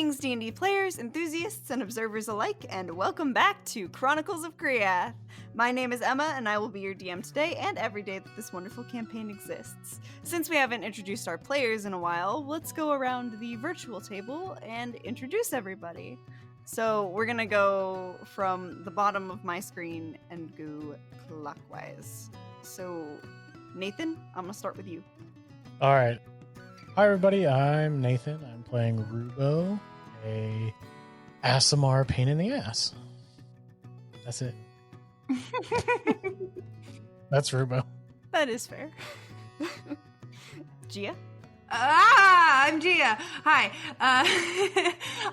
Greetings, D&D players, enthusiasts, and observers alike, and welcome back to Chronicles of Kriath. My name is Emma, and I will be your DM today and every day that this wonderful campaign exists. Since we haven't introduced our players in a while, let's go around the virtual table and introduce everybody. So we're going to go from the bottom of my screen and go clockwise. So, Nathan, I'm going to start with you. All right. Hi, everybody. I'm Nathan. I'm playing Rubo, a ASMR pain in the ass. That's it. That's Rubo. That is fair. Gia? I'm Gia. Hi.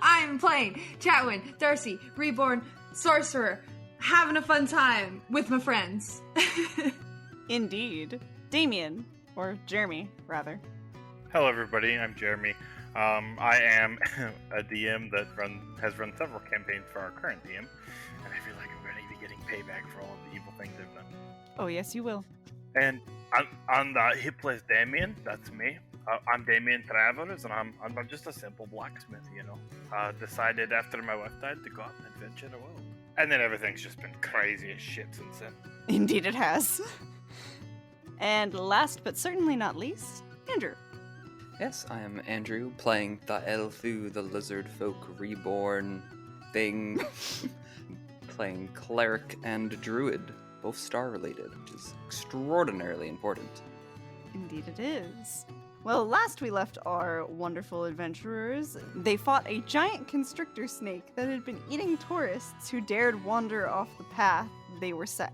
I'm playing Chatwin, Darcy, Reborn, Sorcerer, having a fun time with my friends. Indeed. Damien, or Jeremy, rather. Hello everybody, I'm Jeremy. I am a DM that has run several campaigns for our current DM, and I feel like I'm going to be getting payback for all of the evil things I've done. Oh yes, you will. And he plays Damien, that's me. I'm Damien Travers, and I'm just a simple blacksmith, you know. Decided after my wife died to go out and adventure the world. And then everything's just been crazy as shit since then. Indeed it has. And last but certainly not least, Andrew. Yes, I am Andrew, playing the Elfu, the lizard folk reborn thing, playing cleric and druid, both star related, which is extraordinarily important. Indeed it is. Well, last we left our wonderful adventurers, they fought a giant constrictor snake that had been eating tourists who dared wander off the path they were set.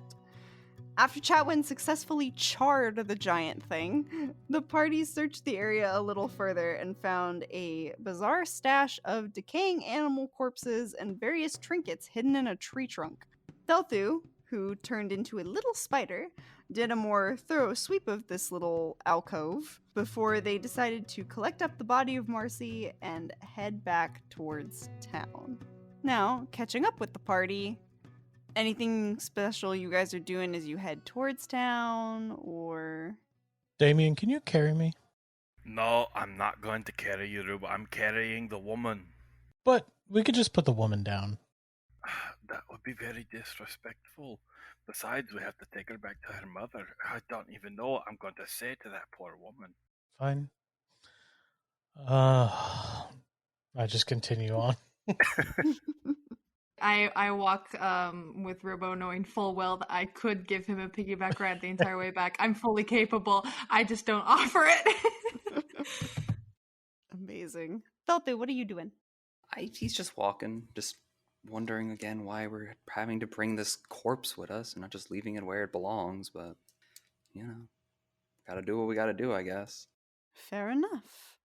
After Chatwin successfully charred the giant thing, the party searched the area a little further and found a bizarre stash of decaying animal corpses and various trinkets hidden in a tree trunk. Thelthu, who turned into a little spider, did a more thorough sweep of this little alcove before they decided to collect up the body of Marcy and head back towards town. Now, catching up with the party, anything special you guys are doing as you head towards town, or... Damien, can you carry me? No, I'm not going to carry you, Rubo. I'm carrying the woman. But we could just put the woman down. That would be very disrespectful. Besides, we have to take her back to her mother. I don't even know what I'm going to say to that poor woman. Fine. I just continue on. I walk with Robo knowing full well that I could give him a piggyback ride the entire way back. I'm fully capable. I just don't offer it. Amazing. Thelthu, what are you doing? He's just walking, just wondering again why we're having to bring this corpse with us and not just leaving it where it belongs, but, you know, gotta do what we gotta do, I guess. Fair enough.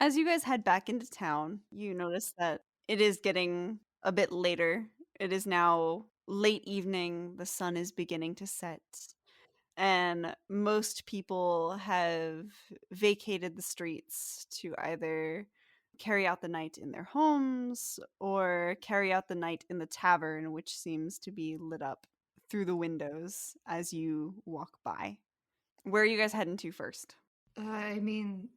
As you guys head back into town, you notice that it is getting a bit later. It is now late evening. The sun is beginning to set. And most people have vacated the streets to either carry out the night in their homes or carry out the night in the tavern, which seems to be lit up through the windows as you walk by. Where are you guys heading to first? I mean,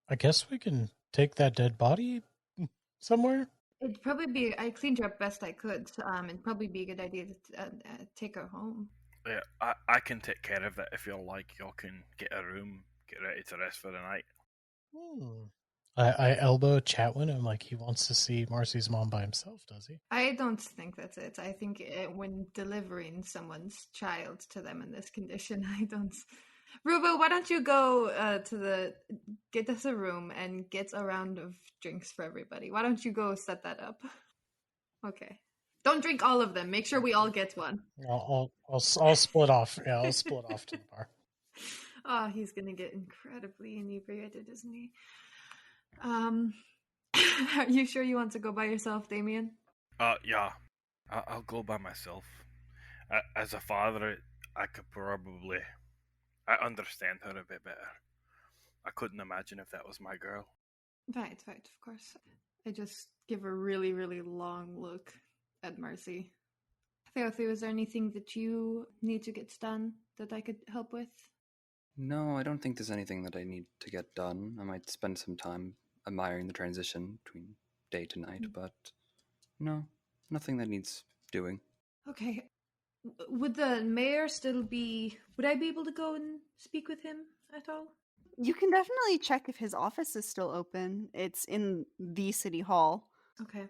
I guess we can take that dead body somewhere. it'd probably be, I cleaned her up best I could. It'd probably be a good idea to take her home. Yeah, I can take care of it if you'll like. Y'all can get a room, get ready to rest for the night. I elbow Chatwin. I'm like, he wants to see Marcy's mom by himself, does he? I don't think that's it. I think when delivering someone's child to them in this condition, I don't... Rubo, why don't you go get us a room and get a round of drinks for everybody? Why don't you go set that up? Okay. Don't drink all of them. Make sure we all get one. I'll split off. Yeah, I'll split off to the bar. Oh, he's gonna get incredibly inebriated, isn't he? Are you sure you want to go by yourself, Damien? Yeah. I'll go by myself. As a father, I could probably... I understand her a bit better. I couldn't imagine if that was my girl. Right, of course. I just give a really, really long look at Marcy. Theothu, is there anything that you need to get done that I could help with? No, I don't think there's anything that I need to get done. I might spend some time admiring the transition between day tonight, but no, nothing that needs doing. Okay. Would the mayor still be... Would I be able to go and speak with him at all? You can definitely check if his office is still open. It's in the city hall. Okay.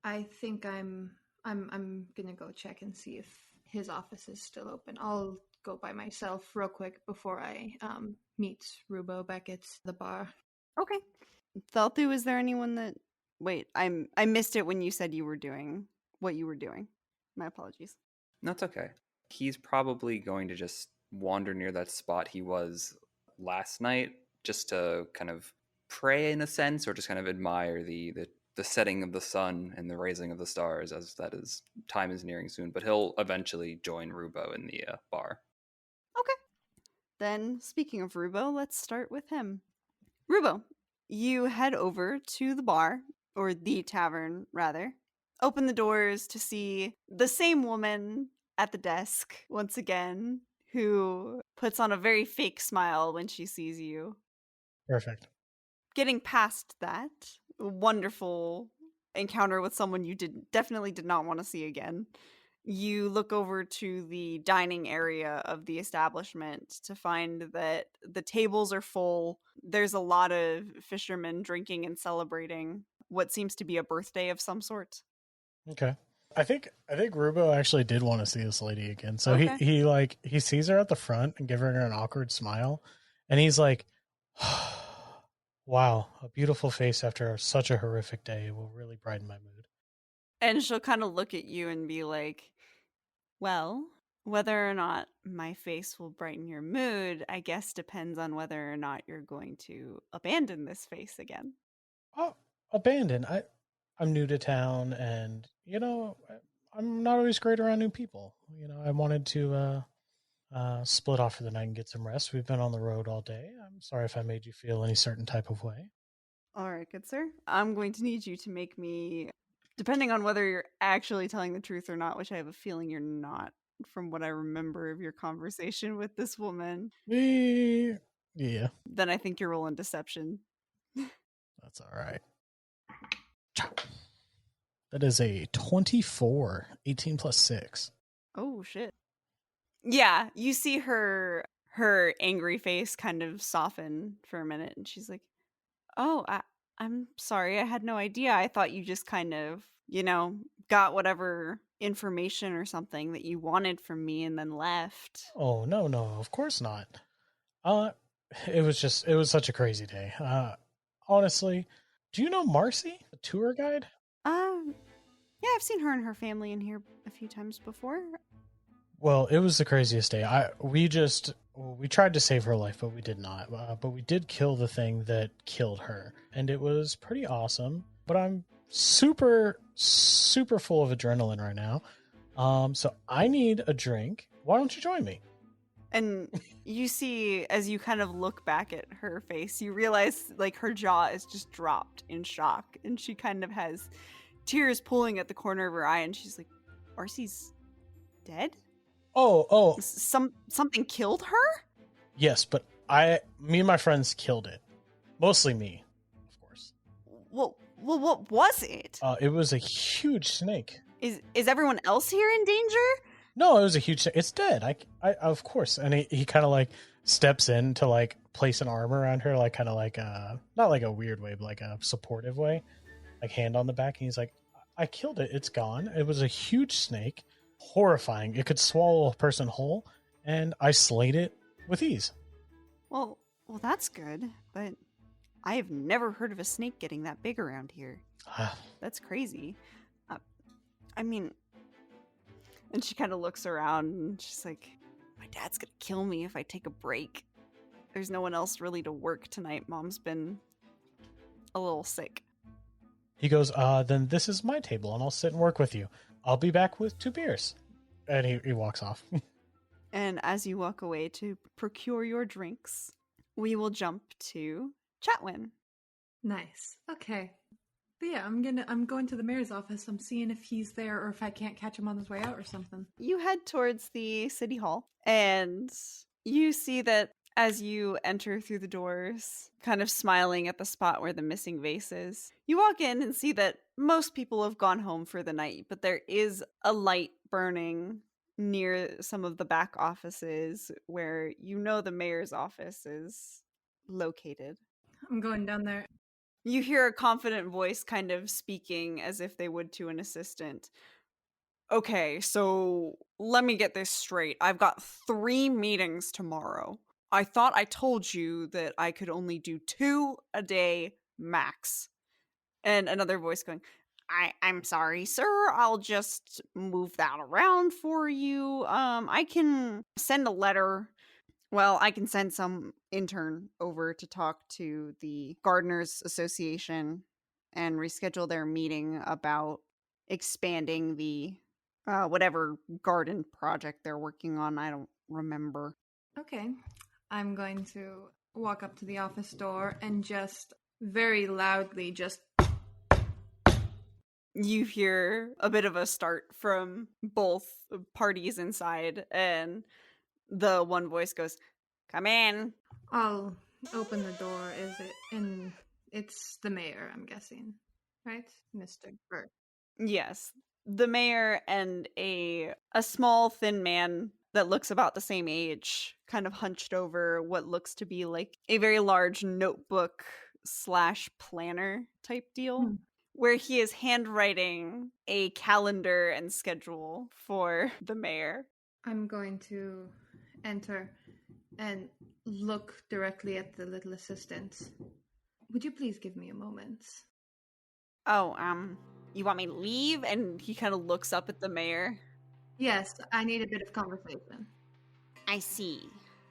I think I'm gonna go check and see if his office is still open. I'll go by myself real quick before I meet Rubo back at the bar. Okay. Thelthu, is there anyone that... Wait, I missed it when you said you were doing what you were doing. My apologies. That's okay. He's probably going to just wander near that spot he was last night, just to kind of pray in a sense, or just kind of admire the setting of the sun and the raising of the stars, as that is time is nearing soon. But he'll eventually join Rubo in the bar. Okay. Then, speaking of Rubo, let's start with him. Rubo, you head over to the bar, or the tavern, rather. Open the doors to see the same woman at the desk, once again, who puts on a very fake smile when she sees you. Perfect. Getting past that wonderful encounter with someone you definitely did not want to see again, you look over to the dining area of the establishment to find that the tables are full. There's a lot of fishermen drinking and celebrating what seems to be a birthday of some sort. Okay. I think Rubo actually did want to see this lady again. So Okay. he sees her at the front and giving her an awkward smile, and he's like, "Wow, a beautiful face after such a horrific day will really brighten my mood." And she'll kind of look at you and be like, well, whether or not my face will brighten your mood, I guess depends on whether or not you're going to abandon this face again. Oh, abandon. I'm new to town, and I'm not always great around new people. I wanted to split off for the night and get some rest. We've been on the road all day. I'm sorry if I made you feel any certain type of way. All right, good sir. I'm going to need you to make me, depending on whether you're actually telling the truth or not, which I have a feeling you're not, from what I remember of your conversation with this woman. Yeah. Then I think you're rolling deception. That's all right. That is a 24, 18 plus 6. Oh, shit. Yeah, you see her angry face kind of soften for a minute, and she's like, oh, I'm sorry, I had no idea. I thought you just kind of, got whatever information or something that you wanted from me and then left. Oh, no, of course not. It was such a crazy day. Honestly, do you know Marcy, the tour guide? Yeah, I've seen her and her family in here a few times before. Well, it was the craziest day. We tried to save her life, but we did not. But we did kill the thing that killed her, and it was pretty awesome. But I'm super, super full of adrenaline right now. So I need a drink. Why don't you join me? And you see, as you kind of look back at her face, you realize like her jaw is just dropped in shock, and she kind of has tears pooling at the corner of her eye, and she's like, Arcee's dead? Oh. Something killed her? Yes, but me and my friends killed it. Mostly me, of course. Well, what was it? It was a huge snake. Is everyone else here in danger? No, it was a huge. It's dead. I of course. And he kind of like steps in to like place an arm around her, like kind of like not like a weird way, but like a supportive way, like hand on the back. And he's like, I killed it. It's gone. It was a huge snake, horrifying. It could swallow a person whole, and I slayed it with ease. Well, that's good. But I have never heard of a snake getting that big around here. That's crazy. I mean. And she kind of looks around and she's like, my dad's gonna kill me if I take a break. There's no one else really to work tonight. Mom's been a little sick. He goes, then this is my table and I'll sit and work with you. I'll be back with 2 beers. And he walks off. And as you walk away to procure your drinks, we will jump to Chatwin. Nice. Okay. But yeah, I'm going to the mayor's office. I'm seeing if he's there or if I can't catch him on his way out or something. You head towards the city hall and you see that As you enter through the doors, kind of smiling at the spot where the missing vase is, you walk in and see that most people have gone home for the night, but there is a light burning near some of the back offices where you know the mayor's office is located. I'm going down there. You hear a confident voice kind of speaking as if they would to an assistant. Okay, so let me get this straight. I've got 3 meetings tomorrow. I thought I told you that I could only do 2 a day max. And another voice going, I'm sorry, sir. I'll just move that around for you. I can send a letter. Well, I can send some intern over to talk to the Gardeners Association and reschedule their meeting about expanding the whatever garden project they're working on. I don't remember. Okay. I'm going to walk up to the office door and just very loudly just. You hear a bit of a start from both parties inside, and the one voice goes, "Come in." I'll open the door. Is it in? It's the mayor, I'm guessing, right, Mr. Burke? Yes, the mayor and a small thin man that looks about the same age, kind of hunched over what looks to be like a very large notebook / planner type deal, where he is handwriting a calendar and schedule for the mayor. I'm going to enter and look directly at the little assistant. Would you please give me a moment? Oh, you want me to leave? And he kind of looks up at the mayor. Yes, I need a bit of conversation. I see.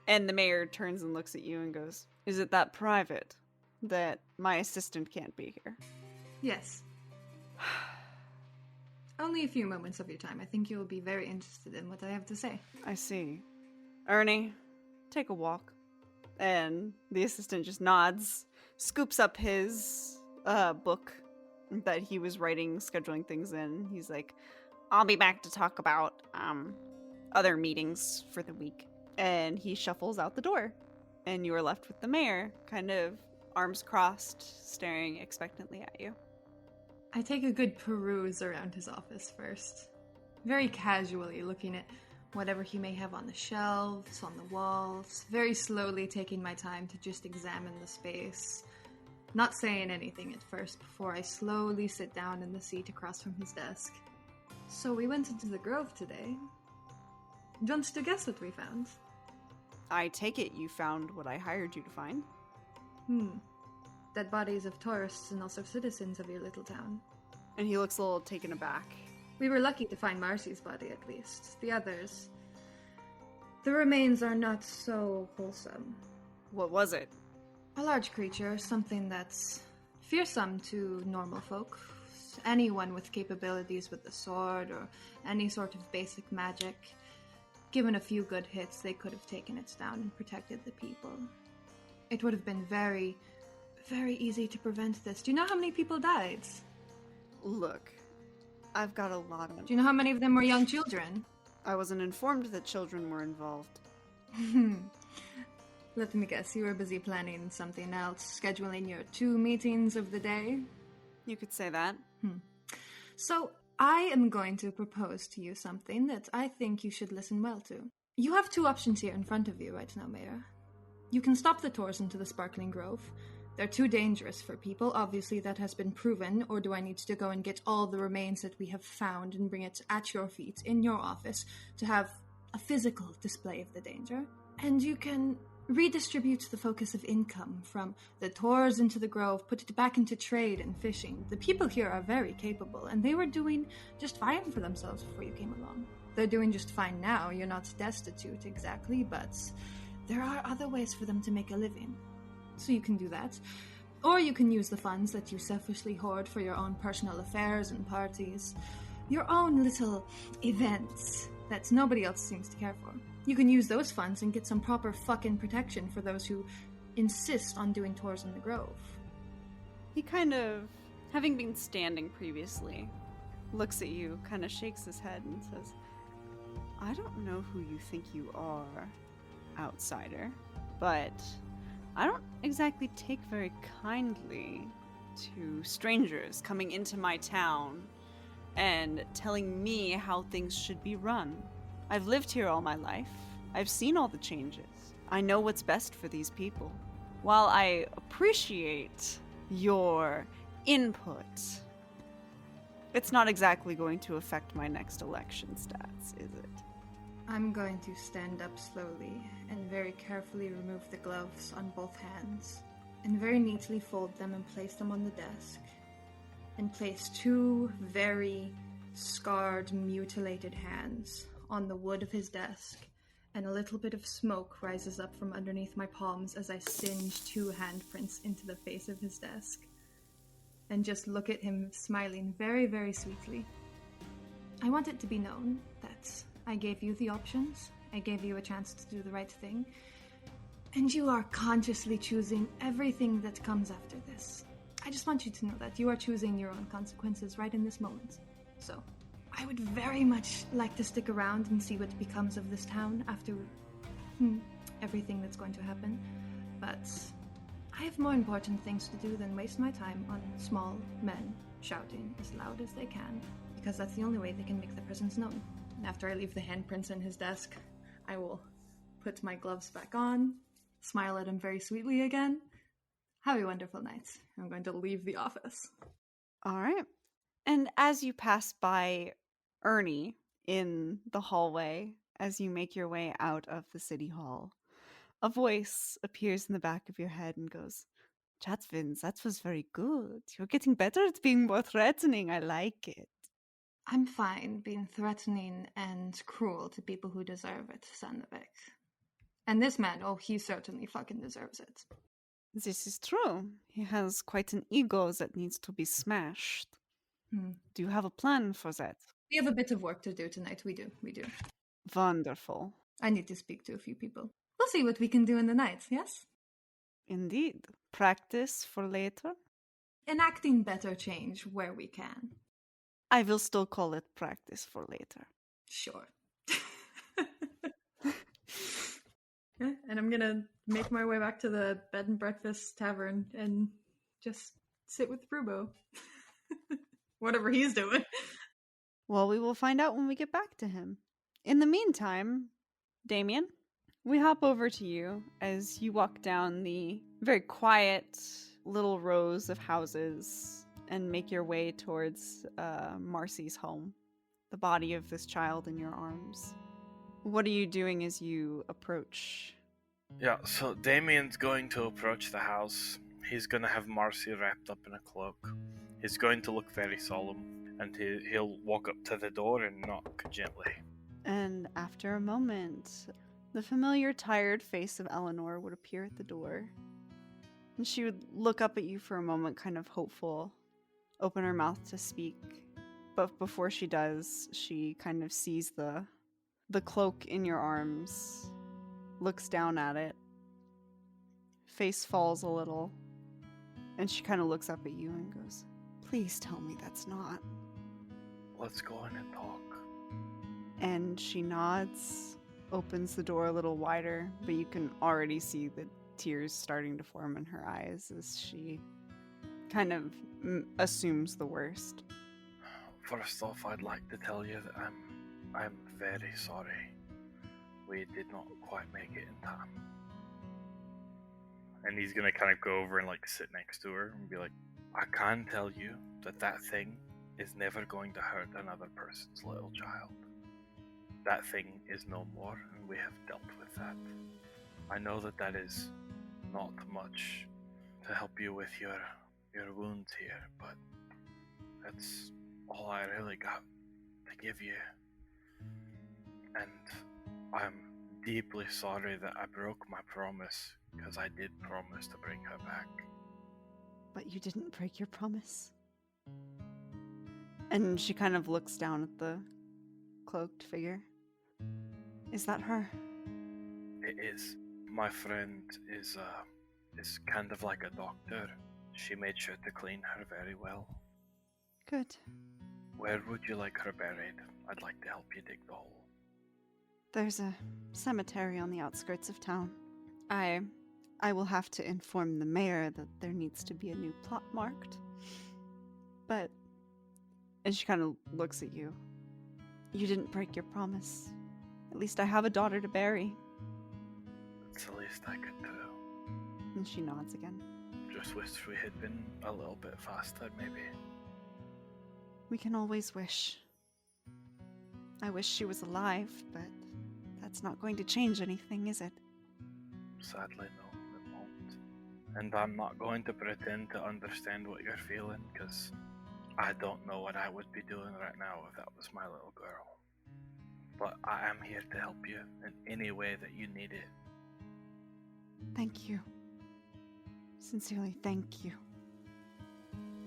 And the mayor turns and looks at you and goes, "Is it that private that my assistant can't be here?" Yes. Only a few moments of your time. I think you will be very interested in what I have to say. I see. Ernie, take a walk. And the assistant just nods, scoops up his book that he was writing, scheduling things in. He's like, "I'll be back to talk about other meetings for the week." And he shuffles out the door. And you are left with the mayor, kind of arms crossed, staring expectantly at you. I take a good peruse around his office first. Very casually looking at whatever he may have on the shelves, on the walls, very slowly taking my time to just examine the space. Not saying anything at first before I slowly sit down in the seat across from his desk. So we went into the grove today. Do you want to guess what we found? I take it you found what I hired you to find? Dead bodies of tourists and also citizens of your little town. And he looks a little taken aback. We were lucky to find Marcy's body, at least. The others... The remains are not so wholesome. What was it? A large creature, something that's fearsome to normal folk. Anyone with capabilities with the sword or any sort of basic magic. Given a few good hits, they could have taken it down and protected the people. It would have been very, very easy to prevent this. Do you know how many people died? Look, I've got a lot of... Do you know how many of them were young children? I wasn't informed that children were involved. Let me guess, you were busy planning something else, scheduling your 2 meetings of the day? You could say that. So, I am going to propose to you something that I think you should listen well to. You have 2 options here in front of you right now, Mayor. You can stop the tours into the Sparkling Grove. They're too dangerous for people, obviously that has been proven, or do I need to go and get all the remains that we have found and bring it at your feet, in your office, to have a physical display of the danger? And you can redistribute the focus of income from the tours into the grove, put it back into trade and fishing. The people here are very capable, and they were doing just fine for themselves before you came along. They're doing just fine now. You're not destitute exactly, but there are other ways for them to make a living. So you can do that. Or you can use the funds that you selfishly hoard for your own personal affairs and parties. Your own little events that nobody else seems to care for. You can use those funds and get some proper fucking protection for those who insist on doing tours in the grove. He kind of, having been standing previously, looks at you, kind of shakes his head and says, "I don't know who you think you are, outsider, but I don't exactly take very kindly to strangers coming into my town and telling me how things should be run. I've lived here all my life. I've seen all the changes. I know what's best for these people. While I appreciate your input, it's not exactly going to affect my next election stats, is it? I'm going to stand up slowly and very carefully remove the gloves on both hands, and very neatly fold them and place them on the desk, and place two very scarred, mutilated hands on the wood of his desk, and a little bit of smoke rises up from underneath my palms as I singe two handprints into the face of his desk, and just look at him smiling very, very sweetly. I want it to be known that I gave you the options, I gave you a chance to do the right thing, and you are consciously choosing everything that comes after this. I just want you to know that you are choosing your own consequences right in this moment. So, I would very much like to stick around and see what becomes of this town after everything that's going to happen, but I have more important things to do than waste my time on small men shouting as loud as they can, because that's the only way they can make their presence known. And after I leave the handprints in his desk, I will put my gloves back on, smile at him very sweetly again. Have a wonderful night. I'm going to leave the office. All right. And as you pass by Ernie in the hallway, as you make your way out of the city hall, a voice appears in the back of your head and goes, Chatvins, that was very good. You're getting better at being more threatening. I like it. I'm fine being threatening and cruel to people who deserve it, Sandvik. And this man, oh, he certainly fucking deserves it. This is true. He has quite an ego that needs to be smashed. Do you have a plan for that? We have a bit of work to do tonight. We do. Wonderful. I need to speak to a few people. We'll see what we can do in the night, yes? Indeed. Practice for later? Enacting better change where we can. I will still call it practice for later. Sure. Yeah, and I'm gonna make my way back to the bed and breakfast tavern and just sit with Rubo. Whatever he's doing. Well, we will find out when we get back to him. In the meantime, Damien, we hop over to you as you walk down the very quiet little rows of houses and make your way towards Marcy's home, the body of this child in your arms. What are you doing as you approach? Yeah, so Damien's going to approach the house. He's going to have Marcy wrapped up in a cloak. He's going to look very solemn, and he'll walk up to the door and knock gently. And after a moment, the familiar tired face of Eleanor would appear at the door. And she would look up at you for a moment, kind of hopeful, open her mouth to speak. But before she does, she kind of sees the cloak in your arms, looks down at it, face falls a little, and she kind of looks up at you and goes, "Please tell me that's not." Let's go in and talk. And she nods, opens the door a little wider, but you can already see the tears starting to form in her eyes as she kind of assumes the worst. First off, I'd like to tell you that I'm very sorry. We did not quite make it in time. And he's gonna kind of go over and like sit next to her and be like, I can tell you that thing is never going to hurt another person's little child. That thing is no more, and we have dealt with that. I know that is not much to help you with your wounds here, but that's all I really got to give you. And I'm deeply sorry that I broke my promise, because I did promise to bring her back. But you didn't break your promise. And she kind of looks down at the cloaked figure. Is that her? It is. My friend is kind of like a doctor. She made sure to clean her very well. Good. Where would you like her buried? I'd like to help you dig the hole. There's a cemetery on the outskirts of town. I will have to inform the mayor that there needs to be a new plot marked. But, and she kind of looks at you. You didn't break your promise. At least I have a daughter to bury. It's the least I could do. And she nods again. Just wish we had been a little bit faster, maybe. We can always wish. I wish she was alive, but that's not going to change anything, is it? Sadly, no, it won't. And I'm not going to pretend to understand what you're feeling, because I don't know what I would be doing right now if that was my little girl. But I am here to help you in any way that you need it. Thank you. Sincerely, thank you.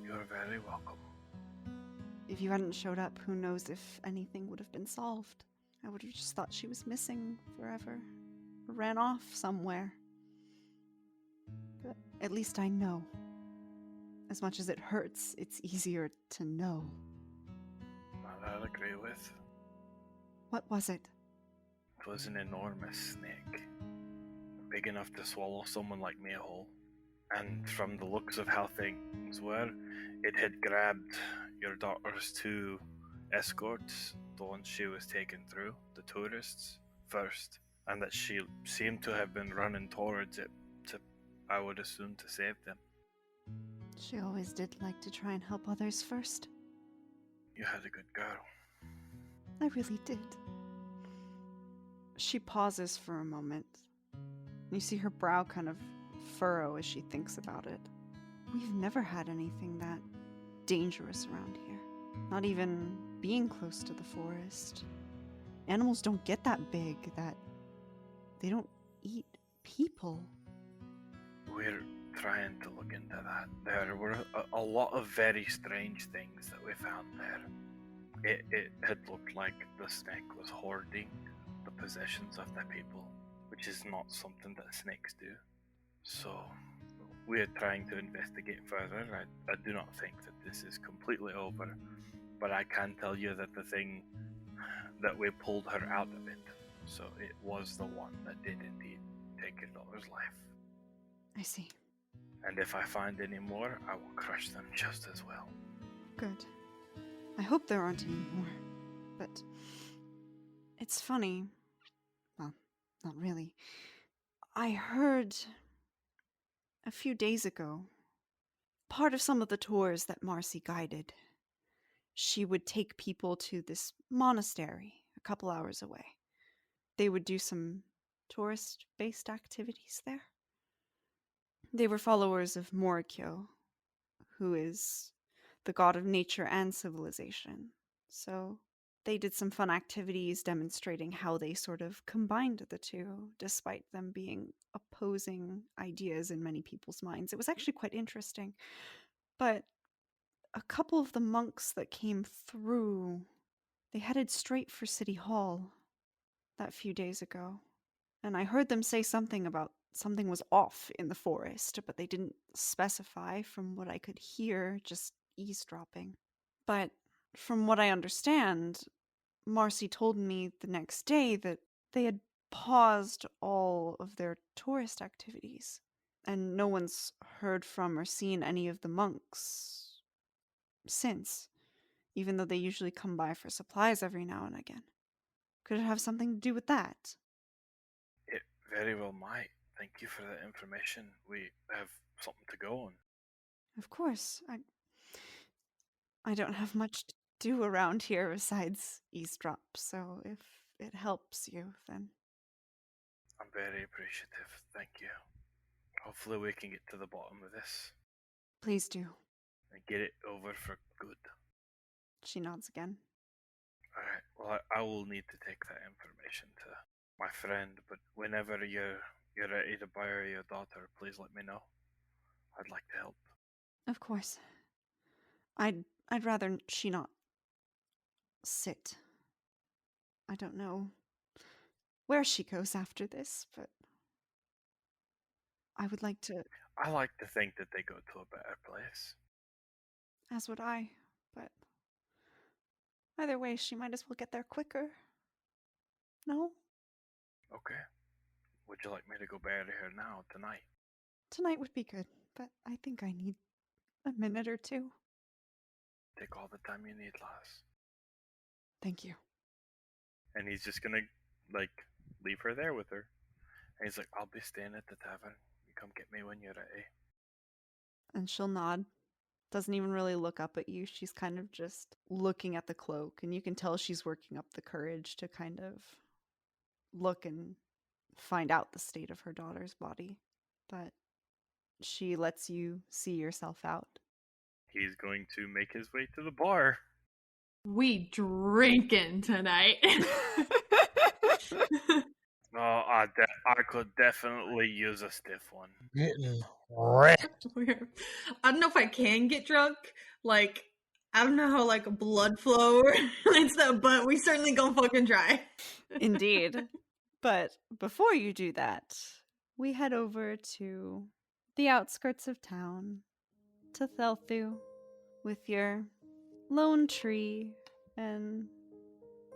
You're very welcome. If you hadn't showed up, who knows if anything would have been solved. I would have just thought she was missing forever. Or ran off somewhere. But at least I know. As much as it hurts, it's easier to know. That I'll agree with. What was it? It was an enormous snake. Big enough to swallow someone like me whole. And from the looks of how things were, it had grabbed your daughter's two escorts, the ones she was taken through, the tourists, first, and that she seemed to have been running towards it to, I would assume, to save them. She always did like to try and help others first. You had a good girl. I really did. She pauses for a moment. You see her brow kind of furrow as she thinks about it. We've never had anything that dangerous around here. Not even being close to the forest. Animals don't get that big, that they don't eat people. We're trying to look into that. There were a lot of very strange things that we found there. It had looked like the snake was hoarding the possessions of the people, which is not something that snakes do. So, we're trying to investigate further. I do not think that this is completely over, but I can tell you that the thing that we pulled her out of it, so it was the one that did indeed take your daughter's life. I see. And if I find any more, I will crush them just as well. Good. I hope there aren't any more. But it's funny. Well, not really. I heard a few days ago, part of some of the tours that Marcy guided, she would take people to this monastery a couple hours away. They would do some tourist-based activities there. They were followers of Morikyo, who is the god of nature and civilization. So they did some fun activities demonstrating how they sort of combined the two, despite them being opposing ideas in many people's minds. It was actually quite interesting. But a couple of the monks that came through, they headed straight for City Hall that few days ago. And I heard them say something about something was off in the forest, but they didn't specify from what I could hear, just eavesdropping. But from what I understand, Marcy told me the next day that they had paused all of their tourist activities, and no one's heard from or seen any of the monks since, even though they usually come by for supplies every now and again. Could it have something to do with that? It very well might. Thank you for that information. We have something to go on. Of course. I don't have much to do around here besides eavesdrop, so if it helps you, then... I'm very appreciative. Thank you. Hopefully we can get to the bottom of this Please do. and get it over for good. She nods again. Alright, well, I will need to take that information to my friend, but whenever you're ready to bury your daughter, please let me know. I'd like to help. Of course. I'd rather she not sit. I don't know where she goes after this, but I would like to, I like to think that they go to a better place. as would I, but either way, she might as well get there quicker. No? Okay. would you like me to go bury her now, tonight? Tonight would be good, but I think I need a minute or two. Take all the time you need, lass. Thank you. And he's just gonna, like, leave her there with her. And he's like, I'll be staying at the tavern. You come get me when you're ready. And she'll nod. Doesn't even really look up at you. She's kind of just looking at the cloak, and you can tell she's working up the courage to kind of look and find out the state of her daughter's body. But she lets you see yourself out. He's going to make his way to the bar. We drinking tonight. Oh, I could definitely use a stiff one. Getting wrecked. I don't know if I can get drunk. Like, I don't know how like blood flow and stuff, but we certainly gonna fucking try. Indeed. But before you do that, we head over to the outskirts of town, to Thelthu, with your lone tree and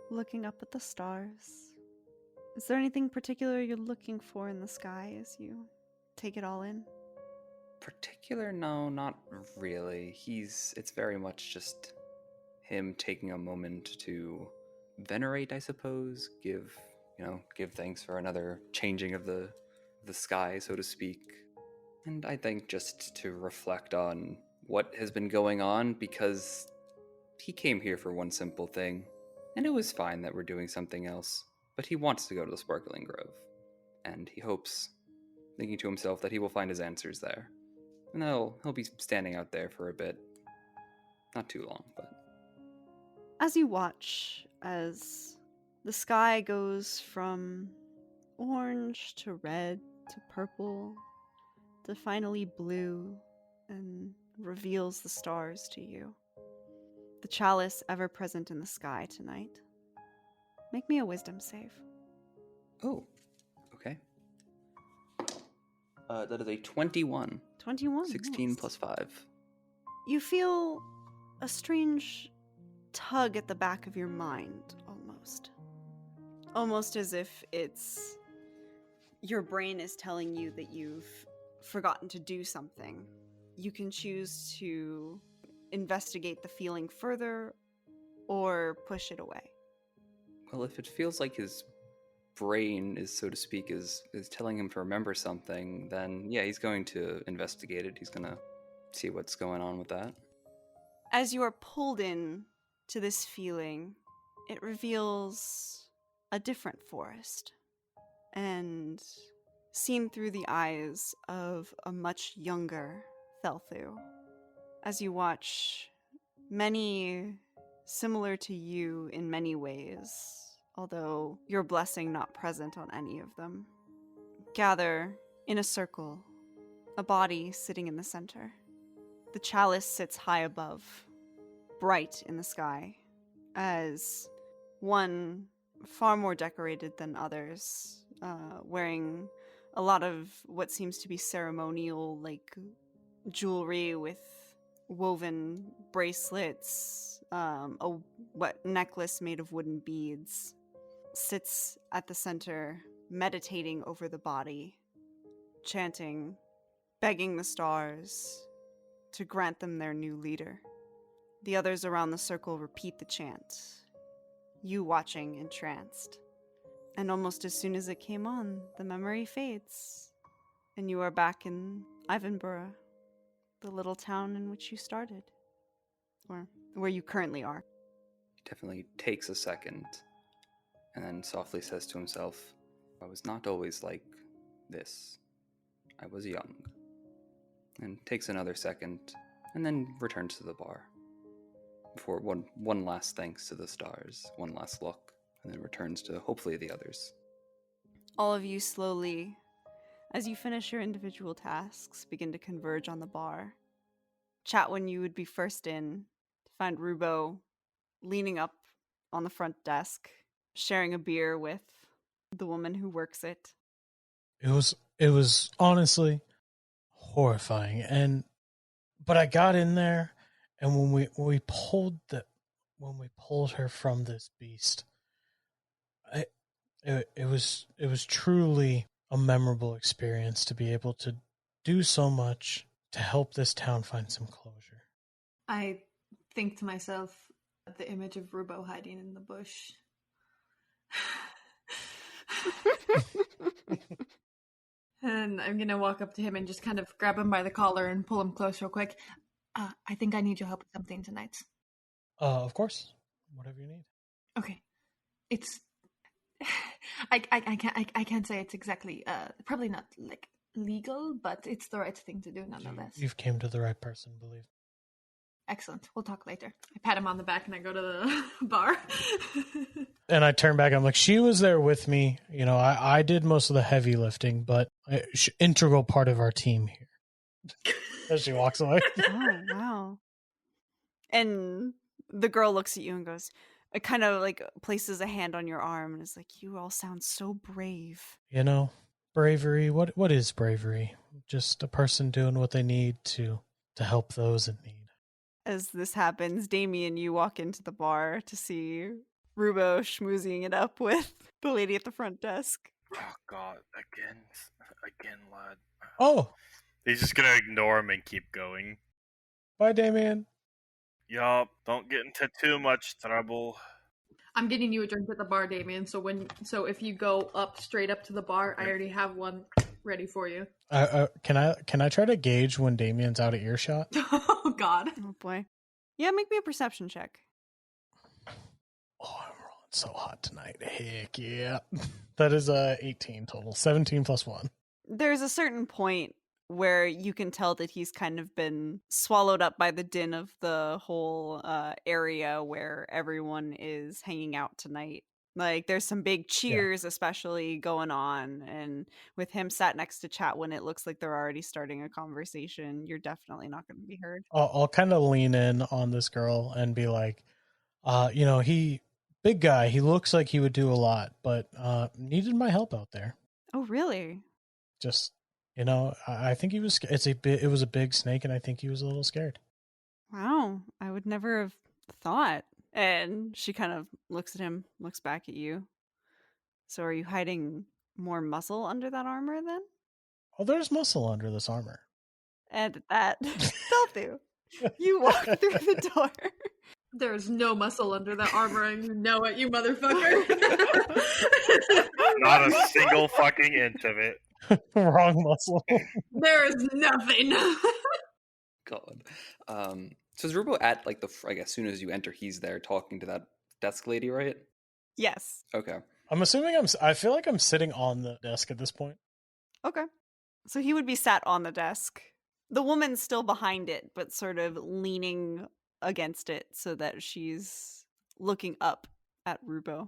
looking up at the stars. Is there anything particular you're looking for in the sky as you take it all in? Particular? No, not really. It's very much just him taking a moment to venerate, I suppose, give thanks for another changing of the sky, so to speak. And I think just to reflect on what has been going on, because he came here for one simple thing, and it was fine that we're doing something else, but he wants to go to the Sparkling Grove, and he hopes, thinking to himself, that he will find his answers there. And he'll be standing out there for a bit. Not too long, but... As you watch, as the sky goes from orange to red to purple to finally blue and reveals the stars to you, the chalice ever present in the sky tonight, make me a wisdom save. Oh, okay. That is a 21. 21. 16 nice. plus 5. You feel a strange tug at the back of your mind, almost. Almost as if it's your brain is telling you that you've forgotten to do something. You can choose to investigate the feeling further or push it away. Well, if it feels like his brain is, so to speak, is telling him to remember something, then yeah, he's going to investigate it. He's going to see what's going on with that. As you are pulled in to this feeling, it reveals a different forest, and seen through the eyes of a much younger Thelthu. As you watch many similar to you in many ways, although your blessing not present on any of them, gather in a circle, a body sitting in the center. The chalice sits high above, bright in the sky, as one far more decorated than others, wearing a lot of what seems to be ceremonial, like jewelry with woven bracelets, a necklace made of wooden beads, sits at the center, meditating over the body, chanting, begging the stars to grant them their new leader. The others around the circle repeat the chant, you watching entranced. And almost as soon as it came on, the memory fades, and you are back in Ivanborough, the little town in which you started, or where you currently are. He definitely takes a second, and then softly says to himself, I was not always like this. I was young. And takes another second, and then returns to the bar. Before one last thanks to the stars, one last look, and then returns to hopefully the others. All of you slowly, as you finish your individual tasks, begin to converge on the bar. Chat when you would be first in, to find Rubo leaning up on the front desk, sharing a beer with the woman who works it. It was honestly horrifying, but I got in there, and when we pulled her from this beast, it was truly a memorable experience to be able to do so much to help this town find some closure. I think to myself the image of Rubo hiding in the bush. And I'm gonna walk up to him and just kind of grab him by the collar and pull him close real quick. I think I need your help with something tonight. Of course. Whatever you need. Okay. It's I can't say it's exactly probably not like legal, but it's the right thing to do nonetheless. You've came to the right person, believe. Excellent. We'll talk later. I pat him on the back and I go to the bar. And I turn back. I'm like, she was there with me. You know, I did most of the heavy lifting, but integral part of our team here. As she walks away. Oh, wow. And the girl looks at you and goes, it kind of like places a hand on your arm and is like, you all sound so brave. You know, bravery. What is bravery? Just a person doing what they need to help those in need. As this happens, Damien, you walk into the bar to see Rubo schmoozing it up with the lady at the front desk. Oh God, again, lad. Oh, He's just gonna ignore him and keep going. bye, Damien. Yup, don't get into too much trouble. I'm getting you a drink at the bar, Damien. So if you go up straight up to the bar, I already have one ready for you. Can I try to gauge when Damien's out of earshot? Oh God. Oh boy. Yeah, make me a perception check. Oh, I'm rolling so hot tonight. Heck yeah. That is 18 total. 17 plus 1. There's a certain point where you can tell that he's kind of been swallowed up by the din of the whole area where everyone is hanging out tonight. Like, there's some big cheers, especially going on, and with him sat next to chat when it looks like they're already starting a conversation, you're definitely not going to be heard. I'll kind of lean in on this girl and be like, you know, big guy, he looks like he would do a lot, but needed my help out there. Oh, really? Just, you know, I think he was. It was a big snake, and I think he was a little scared. Wow, I would never have thought. And she kind of looks at him, looks back at you. So are you hiding more muscle under that armor then? Oh, there's muscle under this armor. And at that, Delthu, you walk through the door. There's no muscle under that armor, and you know it, you motherfucker. Not a single fucking inch of it. Wrong muscle. There is nothing. God. So is Rubo at like I guess as soon as you enter, he's there talking to that desk lady, right? Yes. Okay. I'm assuming I feel like I'm sitting on the desk at this point. Okay. So he would be sat on the desk. The woman's still behind it, but sort of leaning against it so that she's looking up at Rubo.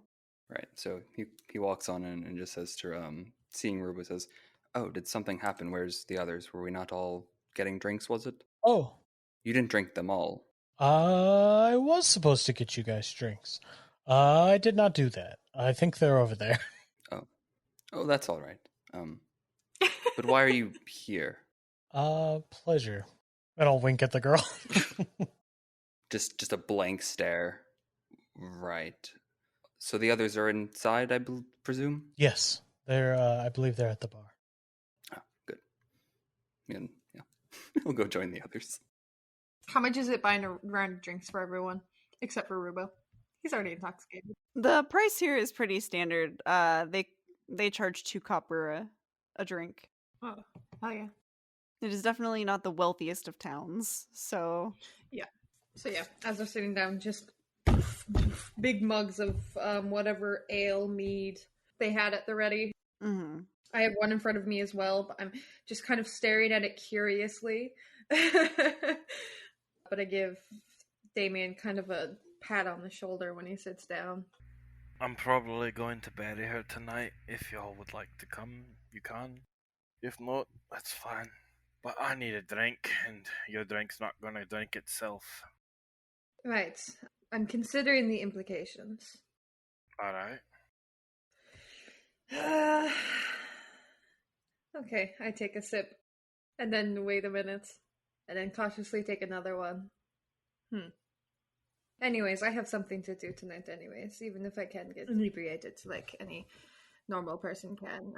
Right. So he walks on in and just says to seeing Rubo, says, "Oh, did something happen? Where's the others? Were we not all getting drinks, was it?" Oh, You didn't drink them all. I was supposed to get you guys drinks. I did not do that. I think they're over there. Oh, that's all right. But why are you here? Pleasure. And I'll wink at the girl. Just a blank stare. Right. So the others are inside, I presume? Yes, they're. I believe they're at the bar. Ah, good. And, yeah. We'll go join the others. How much is it buying a round of drinks for everyone? Except for Rubo. He's already intoxicated. The price here is pretty standard. They charge 2 copper a drink. Oh, hell yeah. It is definitely not the wealthiest of towns, so... So yeah, as they're sitting down, just big mugs of whatever ale, mead they had at the ready. Mm-hmm. I have one in front of me as well, but I'm just kind of staring at it curiously. But I give Damien kind of a pat on the shoulder when he sits down. I'm probably going to bury her tonight. If y'all would like to come, you can. If not, that's fine. But I need a drink, and your drink's not going to drink itself. Right. I'm considering the implications. Alright. Okay, I take a sip. And then wait a minute. And then cautiously take another one. Anyways, I have something to do tonight anyways, even if I can get inebriated like any normal person can.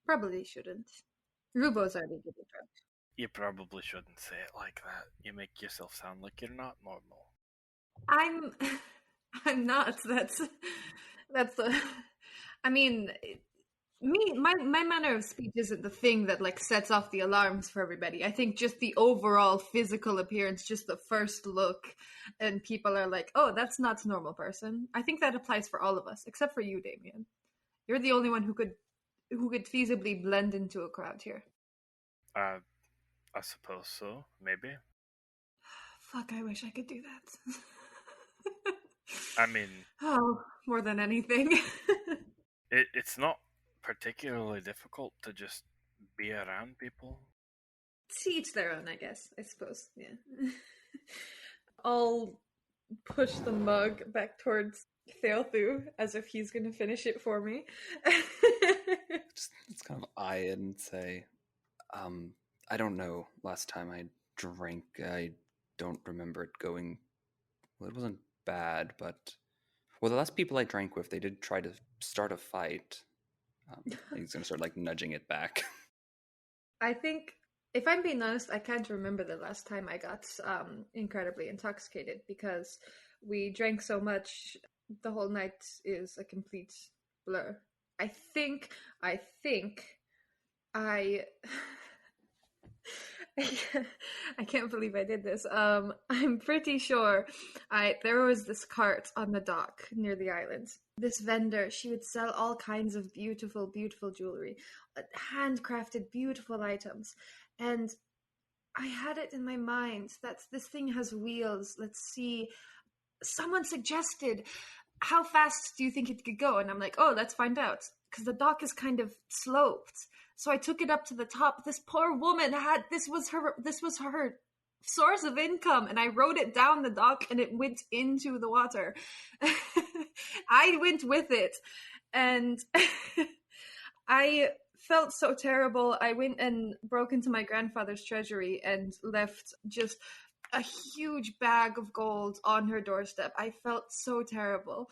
Probably shouldn't. Rubo's already getting drunk. You probably shouldn't say it like that. You make yourself sound like you're not normal. I'm I'm not. That's the I mean, my manner of speech isn't the thing that like sets off the alarms for everybody. I think just the overall physical appearance, just the first look, and people are like, "Oh, that's not a normal person." I think that applies for all of us, except for you, Damien. You're the only one who could feasibly blend into a crowd here. I suppose so, maybe. Fuck, I wish I could do that. I mean, Oh, more than anything. it's not particularly difficult to just be around people. To each their own, I guess. I suppose. Yeah. I'll push the mug back towards Theothu as if he's going to finish it for me. Just kind of eye it and say, I don't know. Last time I drank, I don't remember it going. Well, it wasn't bad, but the last people I drank with, they did try to start a fight. He's gonna start like nudging it back. I think, if I'm being honest, I can't remember the last time I got incredibly intoxicated because we drank so much. The whole night is a complete blur. I think I I can't believe I did this. I'm pretty sure there was this cart on the dock near the island. This vendor, she would sell all kinds of beautiful, beautiful jewelry, handcrafted, beautiful items. And I had it in my mind that this thing has wheels. Let's see. Someone suggested, how fast do you think it could go? And I'm like, oh, let's find out. Because the dock is kind of sloped. So I took it up to the top. This poor woman this was her source of income, and I rode it down the dock and it went into the water. I went with it, and I felt so terrible. I went and broke into my grandfather's treasury and left just a huge bag of gold on her doorstep. I felt so terrible.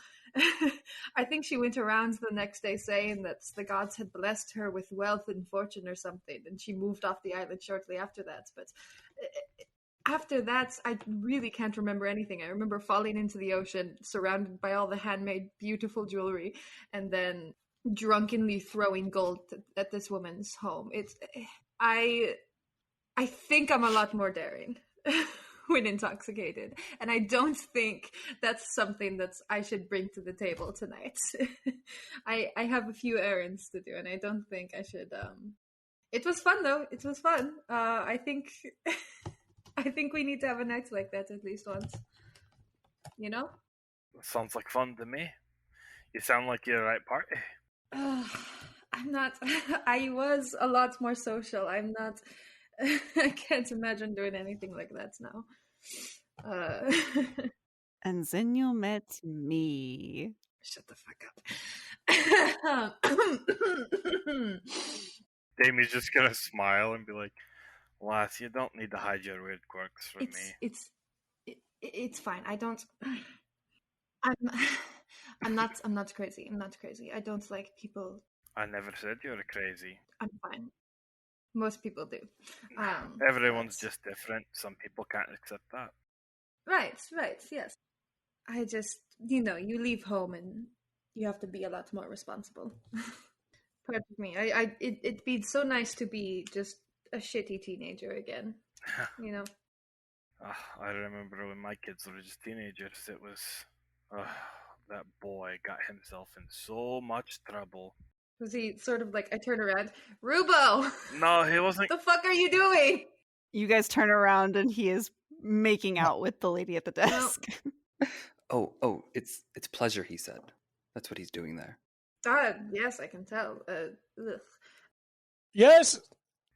I think she went around the next day saying that the gods had blessed her with wealth and fortune or something, and she moved off the island shortly after that. But after that, I really can't remember anything. I remember falling into the ocean, surrounded by all the handmade, beautiful jewelry, and then drunkenly throwing gold at this woman's home. I think I'm a lot more daring when intoxicated, and I don't think that's something that I should bring to the table tonight. I have a few errands to do, and I don't think I should. It was fun though. It was fun. I think we need to have a night like that at least once. You know? Sounds like fun to me. You sound like you're the right party. I'm not. I was a lot more social. I'm not. I can't imagine doing anything like that now. And then you met me. Shut the fuck up. Damien's just gonna smile and be like, "Lass, you don't need to hide your weird quirks from me." It's fine. I don't. I'm not crazy. I'm not crazy. I don't like people. I never said you were crazy. I'm fine. Most people do. Everyone's just different. Some people can't accept that. Right, yes. I just, you leave home and you have to be a lot more responsible. Part of me. It'd be so nice to be just a shitty teenager again. I remember when my kids were just teenagers, it was... that boy got himself in so much trouble. Was he sort of like, I turn around, Rubo! No, he wasn't. The fuck are you doing? You guys turn around and he is making out with the lady at the desk. Oh, it's pleasure, he said. That's what he's doing there. Yes, I can tell. Ugh. Yes!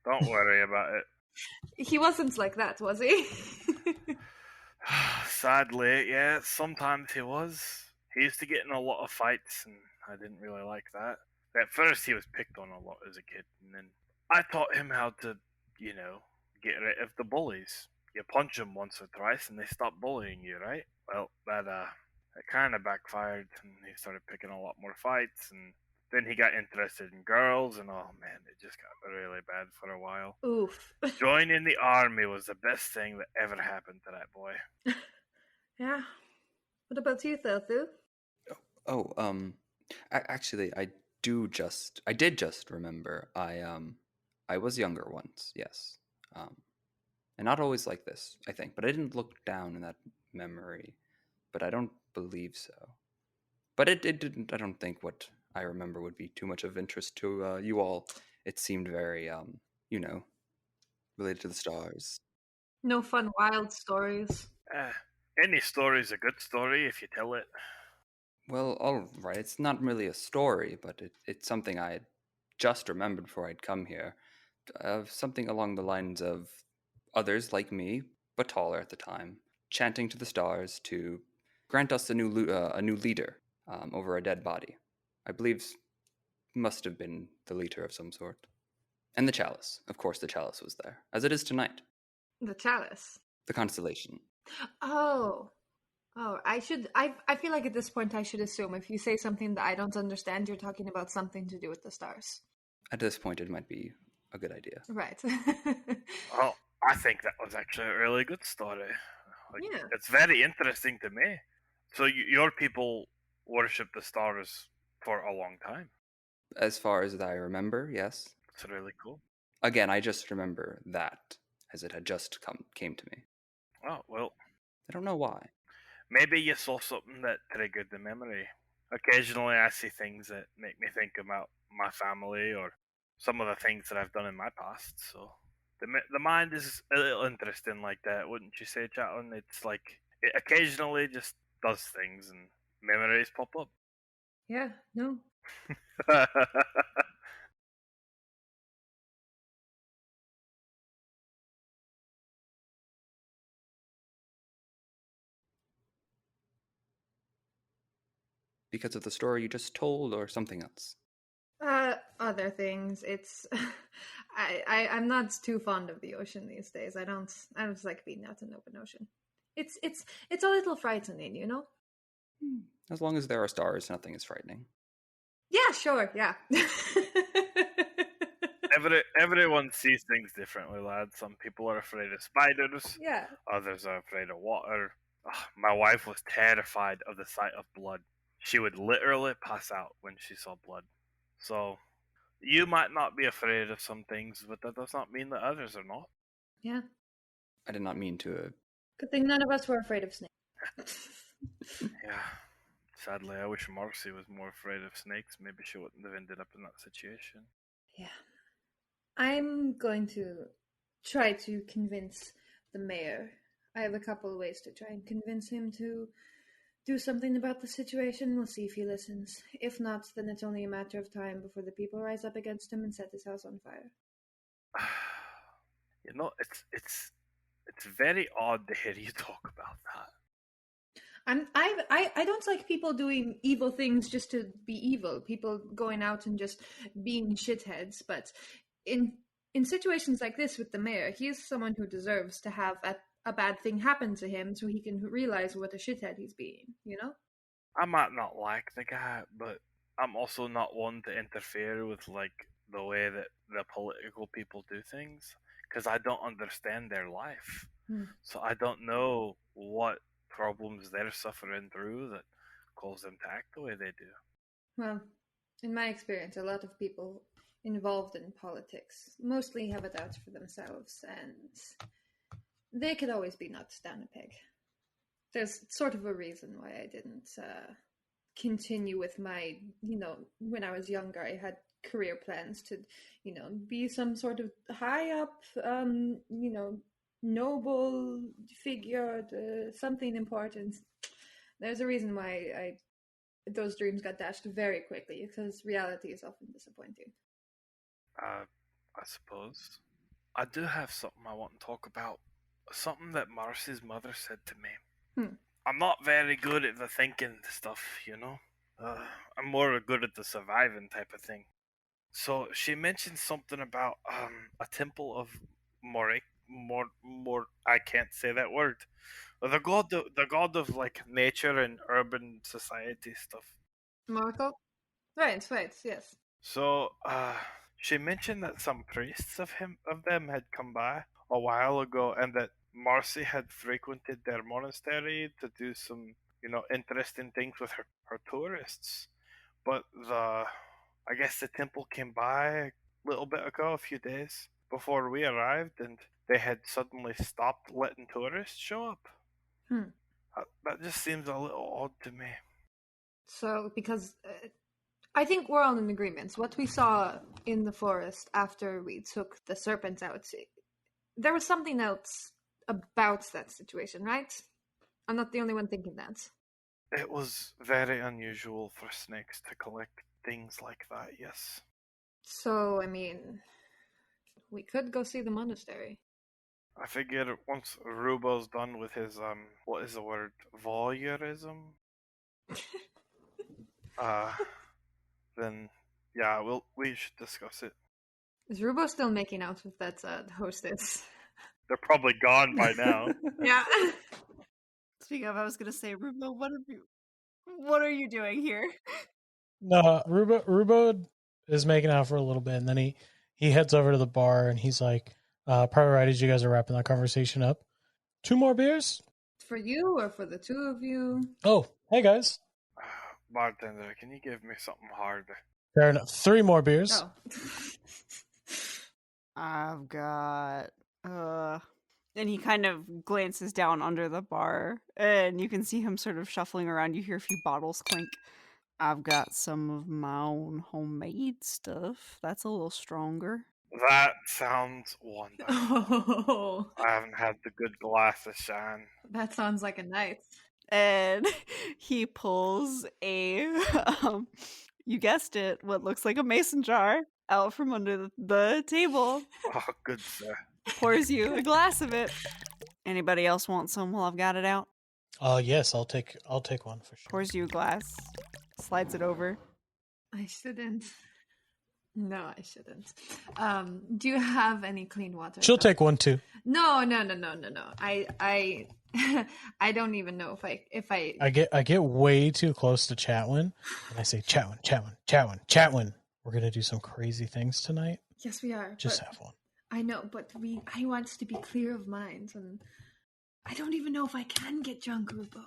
Don't worry about it. He wasn't like that, was he? Sadly, yeah, sometimes he was. He used to get in a lot of fights, and I didn't really like that. At first, he was picked on a lot as a kid, and then I taught him how to, get rid of the bullies. You punch them once or twice, and they stop bullying you, right? Well, that kind of backfired, and he started picking a lot more fights, and Then he got interested in girls, and oh man, it just got really bad for a while. Oof. Joining the army was the best thing that ever happened to that boy. Yeah. What about you, Thelthu? Oh, actually, I did just remember. I was younger once, yes, and not always like this, I think. But I didn't look down in that memory. But I don't believe so. But it didn't. I don't think what I remember would be too much of interest to you all. It seemed very, you know, related to the stars. No fun, wild stories. Eh, any story's a good story if you tell it. Well, all right. It's not really a story, but it's something I had just remembered before I'd come here. Something along the lines of others like me, but taller at the time, chanting to the stars to grant us a new leader over a dead body. I believe must have been the leader of some sort. And the chalice. Of course, the chalice was there, as it is tonight. The chalice. The constellation. Oh. Oh, I feel like at this point I should assume if you say something that I don't understand, you're talking about something to do with the stars. At this point, it might be a good idea. Right. Oh, I think that was actually a really good story. Like, Yeah. it's very interesting to me. So your people worship the stars for a long time. As far as I remember, yes. It's really cool. Again, I just remember that as it had just came to me. Oh well, I don't know why. maybe you saw something that triggered the memory. Occasionally, I see things that make me think about my family or some of the things that I've done in my past. So the mind is a little interesting like that, wouldn't you say, Chatton? It's like it occasionally just does things and memories pop up. Yeah, no. Because of the story you just told, or something else. Other things. It's I'm not too fond of the ocean these days. I don't just like being out in the open ocean. It's a little frightening, you know? As long as there are stars, nothing is frightening. Yeah, sure, yeah. Everyone sees things differently, lad. Some people are afraid of spiders. Yeah. Others are afraid of water. Ugh, my wife was terrified of the sight of blood. She would literally pass out when she saw blood. So, you might not be afraid of some things, but that does not mean that others are not. Yeah. I did not mean to. Good thing none of us were afraid of snakes. Yeah. Sadly, I wish Marcy was more afraid of snakes. Maybe she wouldn't have ended up in that situation. Yeah. I'm going to try to convince the mayor. I have a couple of ways to try and convince him to do something about the situation. We'll see if he listens. If not, then it's only a matter of time before the people rise up against him and set his house on fire. You know, it's very odd to hear you talk about that. I don't like people doing evil things just to be evil. People going out and just being shitheads. But in situations like this with the mayor, he's someone who deserves to have a bad thing happen to him, so he can realize what a shithead he's being. You know? I might not like the guy, but I'm also not one to interfere with like the way that the political people do things because I don't understand their life. So I don't know what problems they're suffering through that cause them to act the way they do. Well, in my experience, a lot of people involved in politics mostly have it out for themselves, and they could always be knocked down a peg. There's sort of a reason why I didn't continue with my, when I was younger, I had career plans to, be some sort of high up, noble figure, something important. There's a reason why those dreams got dashed very quickly, because reality is often disappointing. I suppose. I do have something I want to talk about. Something that Marcy's mother said to me. I'm not very good at the thinking stuff, you know? I'm more good at the surviving type of thing. So she mentioned something about a temple of more I can't say that word. The god of like nature and urban society stuff. Marco? Right, yes. So, she mentioned that some priests of them had come by a while ago, and that Marcy had frequented their monastery to do some, interesting things with her tourists. But I guess the temple came by a little bit ago, a few days before we arrived, and they had suddenly stopped letting tourists show up. Hmm. That just seems a little odd to me. So, because I think we're all in agreement. What we saw in the forest after we took the serpent out, there was something else about that situation, right? I'm not the only one thinking that. It was very unusual for snakes to collect things like that, yes. So, I mean, we could go see the monastery. I figure once Rubo's done with his, what is the word? Voyeurism? Uh, then, yeah, we should discuss it. Is Rubo still making out with that hostess? They're probably gone by now. Yeah. Speaking of, I was gonna say, Rubo, what are you doing here? No, Rubo is making out for a little bit, and then he heads over to the bar, and he's like, "Probably right as you guys are wrapping that conversation up. 2 more beers? For you or for the two of you? Oh, hey guys. Bartender, can you give me something hard? Fair enough. 3 more beers. Oh. I've got and he kind of glances down under the bar, and you can see him sort of shuffling around. You hear a few bottles clink. I've got some of my own homemade stuff. That's a little stronger. That sounds wonderful. Oh, I haven't had the good glass of shine. that sounds like a night. And he pulls a, you guessed it, what looks like a mason jar out from under the table. Oh, good sir. Pours you a glass of it. Anybody else want some while I've got it out? Yes, I'll take one for sure. Pours you a glass, slides it over. I shouldn't. No, I shouldn't. Do you have any clean water? She'll take one too. No. I I don't even know if I I get way too close to Chatwin, and I say, Chatwin. We're gonna do some crazy things tonight. Yes, we are. Just have one. I know, but I want to be clear of mind, and I don't even know if I can get drunk, Rubo.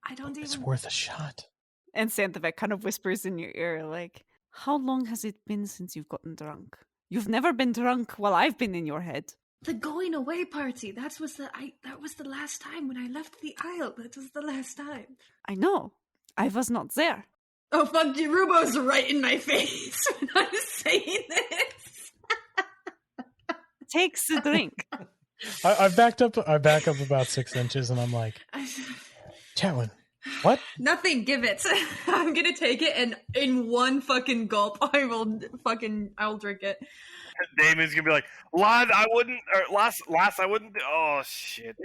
I don't even. It's worth a shot. And Santavek kind of whispers in your ear, like, how long has it been since you've gotten drunk? You've never been drunk while I've been in your head. The going away party. That was the last time when I left the Isle. That was the last time. I know. I was not there. Oh fuck you, Rubo's right in my face when I'm saying this. Takes a drink. I back up about 6 inches, and I'm like, Chatwin, what? Nothing, give it. I'm gonna take it, and in one fucking gulp, I'll drink it. Damien's gonna be like, lad, I wouldn't, or last, I wouldn't. Oh shit!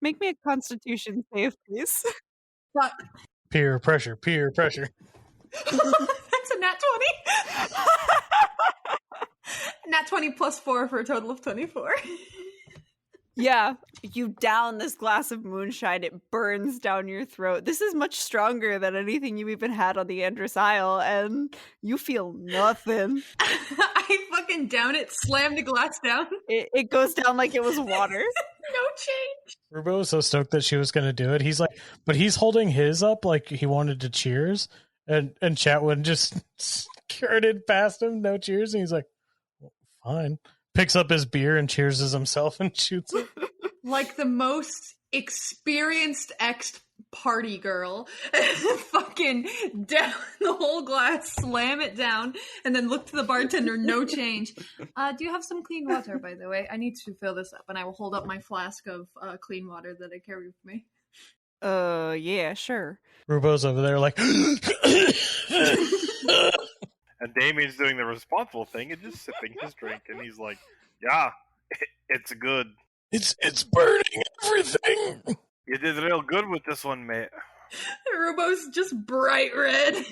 Make me a constitution save, please. Fuck. Peer pressure. That's a nat 20. Nat 20 plus 4 for a total of 24. Yeah, you down this glass of moonshine, it burns down your throat. This is much stronger than anything you even had on the Andrus Isle, and you feel nothing. I fucking down it, slam the glass down. It goes down like it was water. No change. Rubo was so stoked that she was going to do it. He's like, but he's holding his up like he wanted to cheers, and Chatwin just skirted past him, no cheers, and he's like, well, fine. Picks up his beer and cheerses himself and shoots it. Like the most experienced ex-party girl. Fucking down the whole glass, slam it down, and then look to the bartender, no change. Do you have some clean water, by the way? I need to fill this up, and I will hold up my flask of clean water that I carry with me. Yeah, sure. Rubo's over there like... And Damien's doing the responsible thing and just sipping his drink, and he's like, "Yeah, it's good. It's burning everything." You did real good with this one, mate." Rubo's just bright red.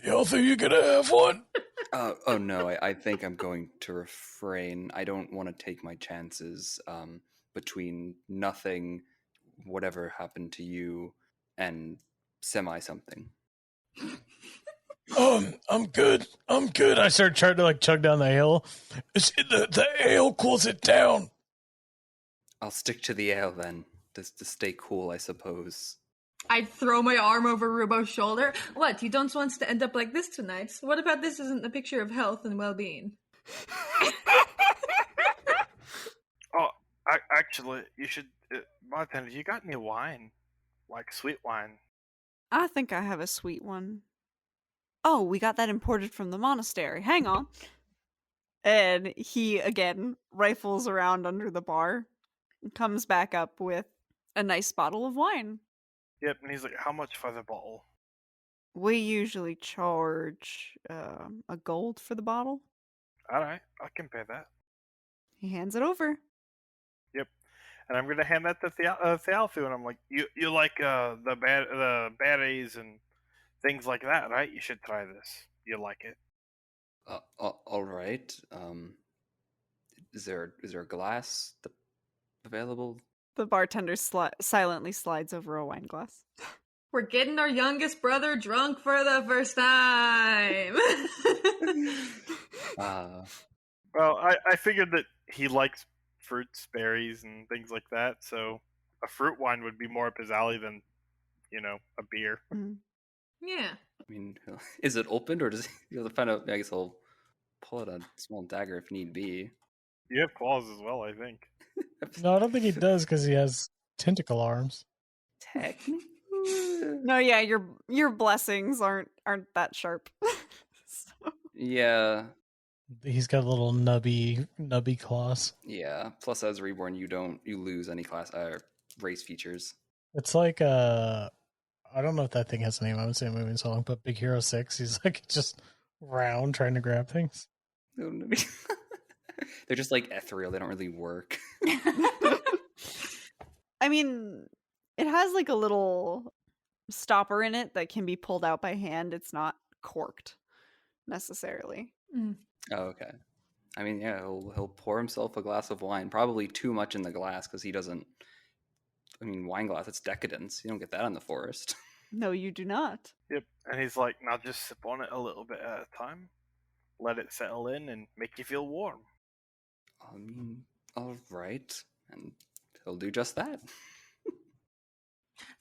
Y'all think you're gonna have one? Oh no, I think I'm going to refrain. I don't want to take my chances between nothing, whatever happened to you, and semi something. I'm good. I'm good. I start trying to like chug down the ale. The ale cools it down. I'll stick to the ale then, just to stay cool, I suppose. I'd throw my arm over Rubo's shoulder. What, you don't want to end up like this tonight? What about this isn't a picture of health and well-being? Oh, actually, you should. Bartender, you got any wine? Like sweet wine? I think I have a sweet one. Oh, we got that imported from the monastery. Hang on. And he, again, rifles around under the bar and comes back up with a nice bottle of wine. Yep, and he's like, how much for the bottle? We usually charge a gold for the bottle. Alright, I can pay that. He hands it over. Yep. And I'm gonna hand that to Thealthu, and I'm like, you like the berries and things like that, right? You should try this. You like it. All right. Is there a glass available? The bartender silently slides over a wine glass. We're getting our youngest brother drunk for the first time. Well, I figured that he likes fruits, berries, and things like that, so a fruit wine would be more up his alley than, a beer. Mm. Yeah. I mean, is it opened or does he have to find out? I guess I'll pull out a small dagger if need be. You have claws as well, I think. No, I don't think he does because he has tentacle arms. Technically. No, yeah, your blessings aren't that sharp. So. Yeah. He's got little nubby claws. Yeah. Plus, as reborn, you lose any class race features. It's like I don't know if that thing has a name. I haven't seen a movie in so long, but Big Hero 6, he's like just round trying to grab things. They're just like ethereal. They don't really work. I mean, it has like a little stopper in it that can be pulled out by hand. It's not corked necessarily. Mm. Oh, okay. I mean, yeah, he'll pour himself a glass of wine. Probably too much in the glass because he doesn't. I mean, wine glass, it's decadence. You don't get that in the forest. No, you do not. Yep, and he's like, now just sip on it a little bit at a time. Let it settle in and make you feel warm. I mean, all right. And he'll do just that.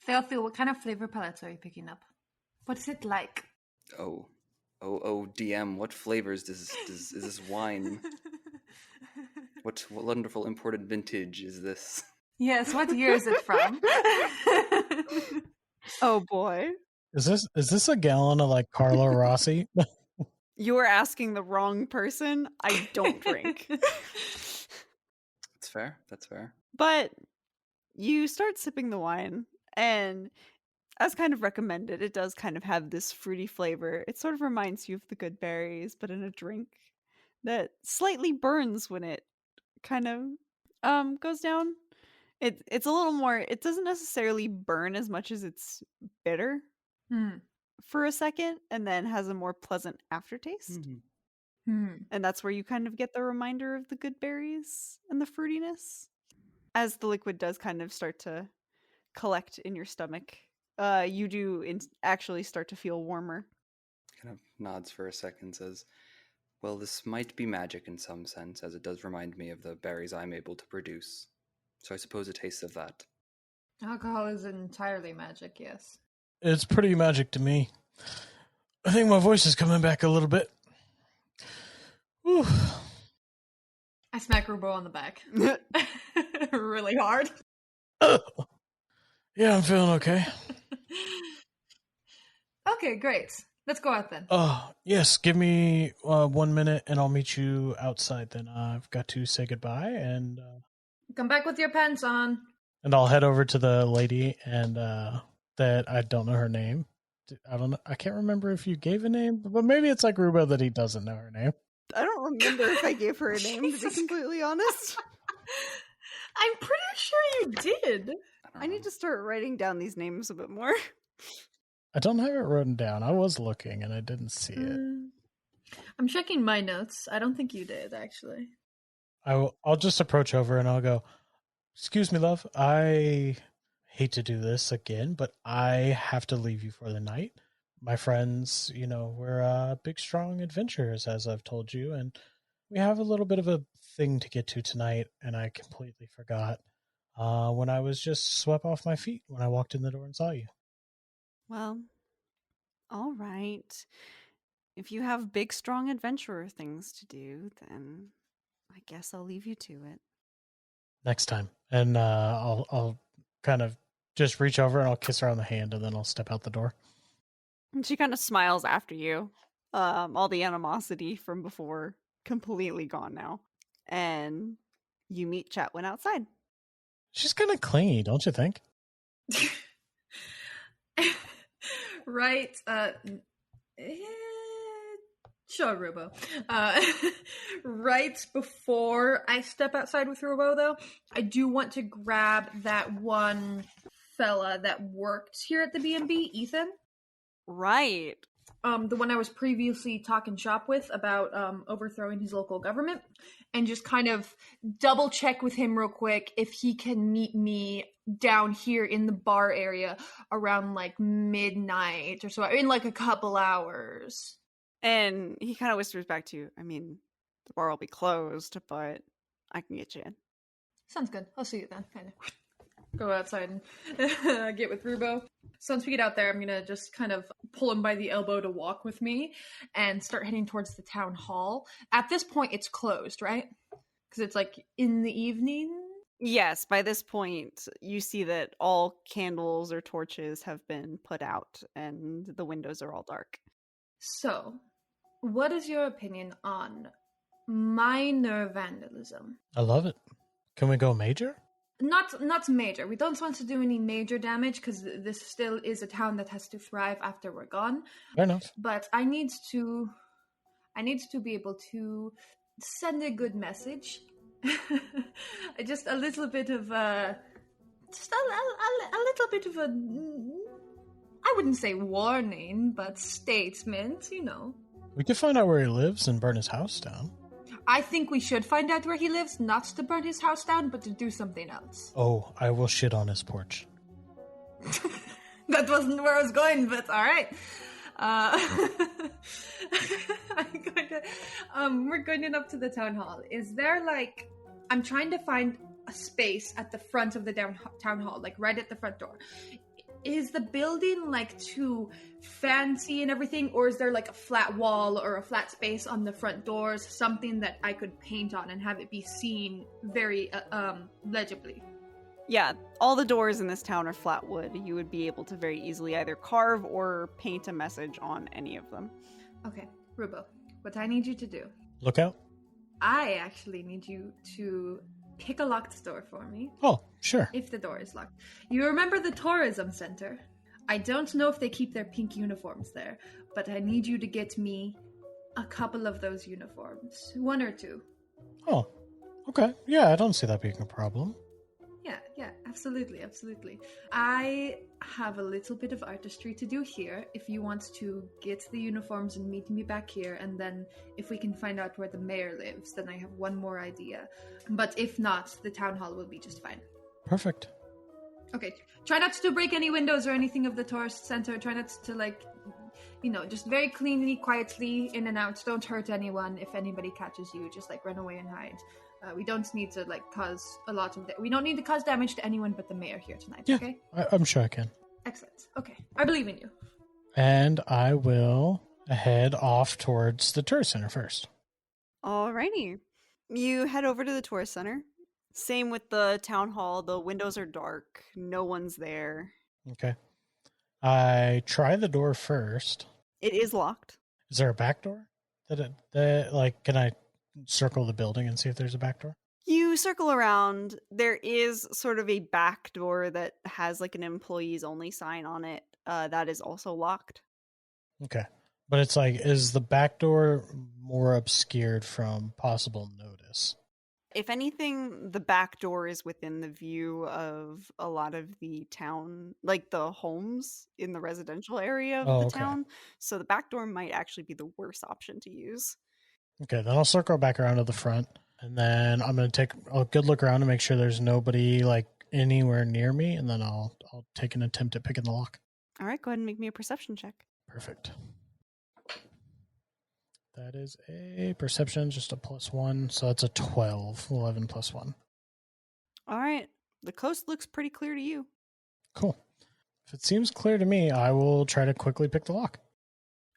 Theophil, what kind of flavor palettes are you picking up? What is it like? Oh, DM, what flavors is this wine? What wonderful imported vintage is this? Yes, what year is it from? Oh boy. Is this a gallon of like Carlo Rossi? You are asking the wrong person. I don't drink. That's fair. That's fair. But you start sipping the wine, and as kind of recommended, it does kind of have this fruity flavor. It sort of reminds you of the good berries, but in a drink that slightly burns when it kind of goes down. It's a little more, it doesn't necessarily burn as much as it's bitter for a second, and then has a more pleasant aftertaste. And that's where you kind of get the reminder of the good berries and the fruitiness. As the liquid does kind of start to collect in your stomach, you do actually start to feel warmer. Kind of nods for a second, says, well, this might be magic in some sense, as it does remind me of the berries I'm able to produce. So I suppose a taste of that. Alcohol is entirely magic, yes. It's pretty magic to me. I think my voice is coming back a little bit. Whew. I smack Rubo on the back. Really hard. Yeah, I'm feeling okay. Okay, great. Let's go out then. Yes, give me 1 minute and I'll meet you outside then. I've got to say goodbye and... Come back with your pants on. And I'll head over to the lady and that I don't know her name. I don't know. I can't remember if you gave a name, but maybe it's like Rubo that he doesn't know her name. I don't remember if I gave her a name, to be completely honest. I'm pretty sure you did. I need to start writing down these names a bit more. I don't have it written down. I was looking and I didn't see it. I'm checking my notes. I don't think you did, actually. I'll just approach over and I'll go, excuse me, love. I hate to do this again, but I have to leave you for the night. my friends, we're big, strong adventurers, as I've told you, and we have a little bit of a thing to get to tonight, and I completely forgot when I was just swept off my feet when I walked in the door and saw you. Well, all right. If you have big, strong adventurer things to do, then I guess I'll leave you to it. Next time. And I'll kind of just reach over and I'll kiss her on the hand, and then I'll step out the door. And she kind of smiles after you. All the animosity from before completely gone now. And you meet Chatwin outside. She's kind of clingy, don't you think? Right. Sure, Rubo. Right before I step outside with Rubo, though, I do want to grab that one fella that worked here at the B&B, Ethan. Right. The one I was previously talking shop with about overthrowing his local government, and just kind of double check with him real quick if he can meet me down here in the bar area around like midnight or so, in like a couple hours. And he kind of whispers back to you, I mean, the bar will be closed, but I can get you in. Sounds good. I'll see you then. Kind of go outside and get with Rubo. So once we get out there, I'm going to just kind of pull him by the elbow to walk with me and start heading towards the town hall. At this point, it's closed, right? Because it's like in the evening. Yes, by this point, you see that all candles or torches have been put out and the windows are all dark. So, what is your opinion on minor vandalism? I love it. Can we go major? Not major. We don't want to do any major damage because this still is a town that has to thrive after we're gone. Fair enough. But I need to be able to send a good message. Just a little bit of a little bit of a, I wouldn't say warning, but statement, We could find out where he lives and burn his house down. I think we should find out where he lives, not to burn his house down, but to do something else. Oh, I will shit on his porch. That wasn't where I was going, but all right. We're going up to the town hall. Is there I'm trying to find a space at the front of the town hall, like right at the front door. Is the building too fancy and everything, or is there a flat wall or a flat space on the front doors, something that I could paint on and have it be seen very legibly? Yeah, all the doors in this town are flat wood. You would be able to very easily either carve or paint a message on any of them. Okay, Rubo, what I need you to do. Look out. I actually need you to pick a locked door for me. Oh, sure. If the door is locked. You remember the tourism center? I don't know if they keep their pink uniforms there, but I need you to get me a couple of those uniforms. One or two. Oh, okay. Yeah, I don't see that being a problem. Yeah, absolutely. I have a little bit of artistry to do here. If you want to get the uniforms and meet me back here, and then if we can find out where the mayor lives, then I have one more idea. But if not, the town hall will be just fine. Perfect. Okay, try not to break any windows or anything of the tourist center. Try not to just very cleanly, quietly in and out. Don't hurt anyone. If anybody catches you, just run away and hide. We don't need to cause a lot of we don't need to cause damage to anyone but the mayor here tonight. Yeah, okay? I'm sure I can. Excellent. Okay, I believe in you. And I will head off towards the tourist center first. Alrighty. You head over to the tourist center. Same with the town hall. The windows are dark. No one's there. Okay. I try the door first. It is locked. Is there a back door? Can I circle the building and see if there's a back door? You circle around. There is sort of a back door that has an employees only sign on it. That is also locked. Okay. But it's is the back door more obscured from possible notice? If anything, the back door is within the view of a lot of the town, the homes in the residential area of the town. So the back door might actually be the worst option to use. Okay, then I'll circle back around to the front, and then I'm going to take a good look around to make sure there's nobody anywhere near me, and then I'll take an attempt at picking the lock. All right, go ahead and make me a perception check. Perfect. That is a perception, just a +1. So that's a 12. 11 plus 1. All right. The coast looks pretty clear to you. Cool. If it seems clear to me, I will try to quickly pick the lock.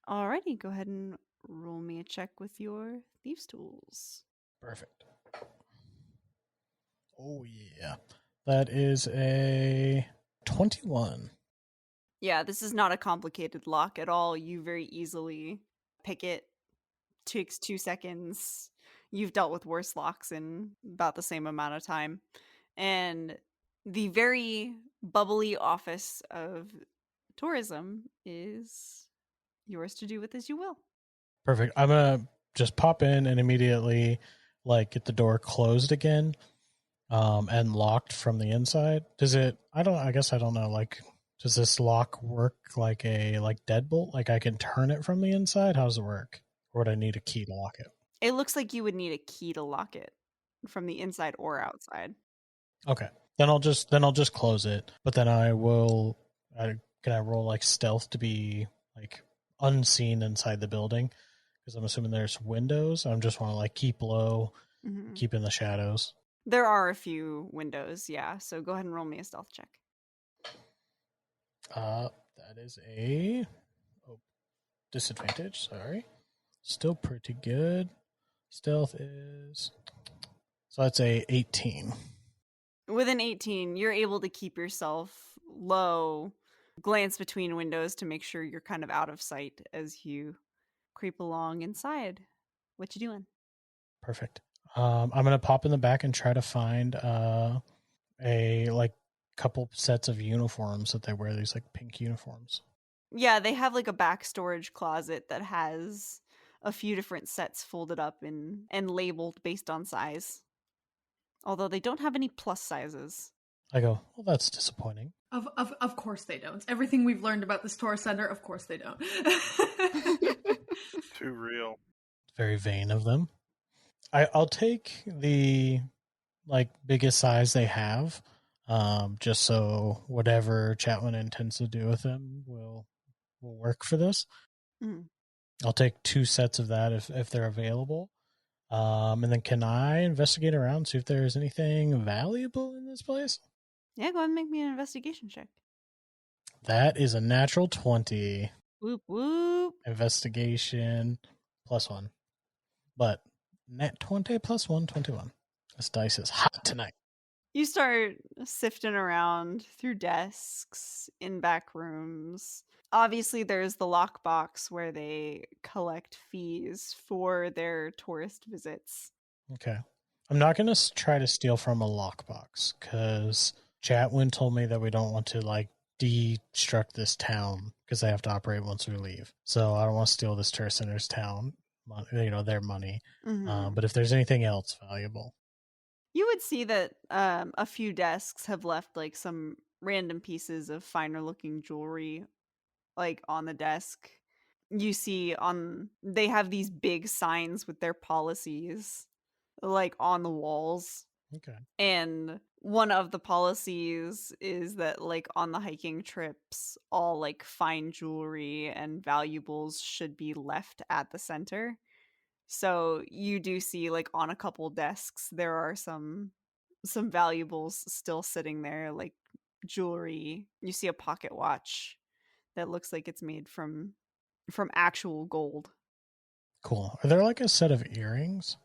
Alrighty, go ahead and roll me a check with your thieves' tools. Perfect. Oh, yeah. That is a 21. Yeah, this is not a complicated lock at all. You very easily pick it. Takes 2 seconds. You've dealt with worse locks in about the same amount of time. And the very bubbly office of tourism is yours to do with as you will. Perfect. I'm going to just pop in and immediately get the door closed again and locked from the inside. I guess I don't know, does this lock work like a deadbolt? Like I can turn it from the inside? How does it work? Or would I need a key to lock it? It looks like you would need a key to lock it from the inside or outside. Okay. Then I'll just close it. But then can I roll stealth to be unseen inside the building? Because I'm assuming there's windows. I just want to keep low, keep in the shadows. There are a few windows, yeah. So go ahead and roll me a stealth check. That is a disadvantage. Sorry. Still pretty good. Stealth is... So that's a 18. With an 18, you're able to keep yourself low, glance between windows to make sure you're kind of out of sight as you creep along inside. What you doing? Perfect. I'm going to pop in the back and try to find a couple sets of uniforms that they wear, these pink uniforms. Yeah, they have a back storage closet that has a few different sets folded up and labeled based on size. Although they don't have any plus sizes. I go, well, that's disappointing. Of course they don't. Everything we've learned about this tour center, of course they don't. Too real. Very vain of them. I'll take the biggest size they have, just so whatever Chatwin intends to do with them will work for this. Mm. I'll take 2 sets of that if they're available. And then can I investigate around, see if there's anything valuable in this place? Yeah, go ahead and make me an investigation check. That is a natural 20. Whoop, whoop. Investigation +1. But net 20 +1, 21. This dice is hot tonight. You start sifting around through desks, in back rooms. Obviously, there's the lockbox where they collect fees for their tourist visits. Okay. I'm not going to try to steal from a lockbox because Chatwin told me that we don't want to destruct this town because they have to operate once we leave. So I don't want to steal this tourist center's town, their money. Mm-hmm. But if there's anything else valuable. You would see that a few desks have left some random pieces of finer looking jewelry on the desk. You see they have these big signs with their policies on the walls. Okay. And one of the policies is that on the hiking trips, all fine jewelry and valuables should be left at the center. So you do see on a couple desks there are some valuables still sitting there, jewelry. You see a pocket watch that looks like it's made from actual gold. Cool. Are there a set of earrings?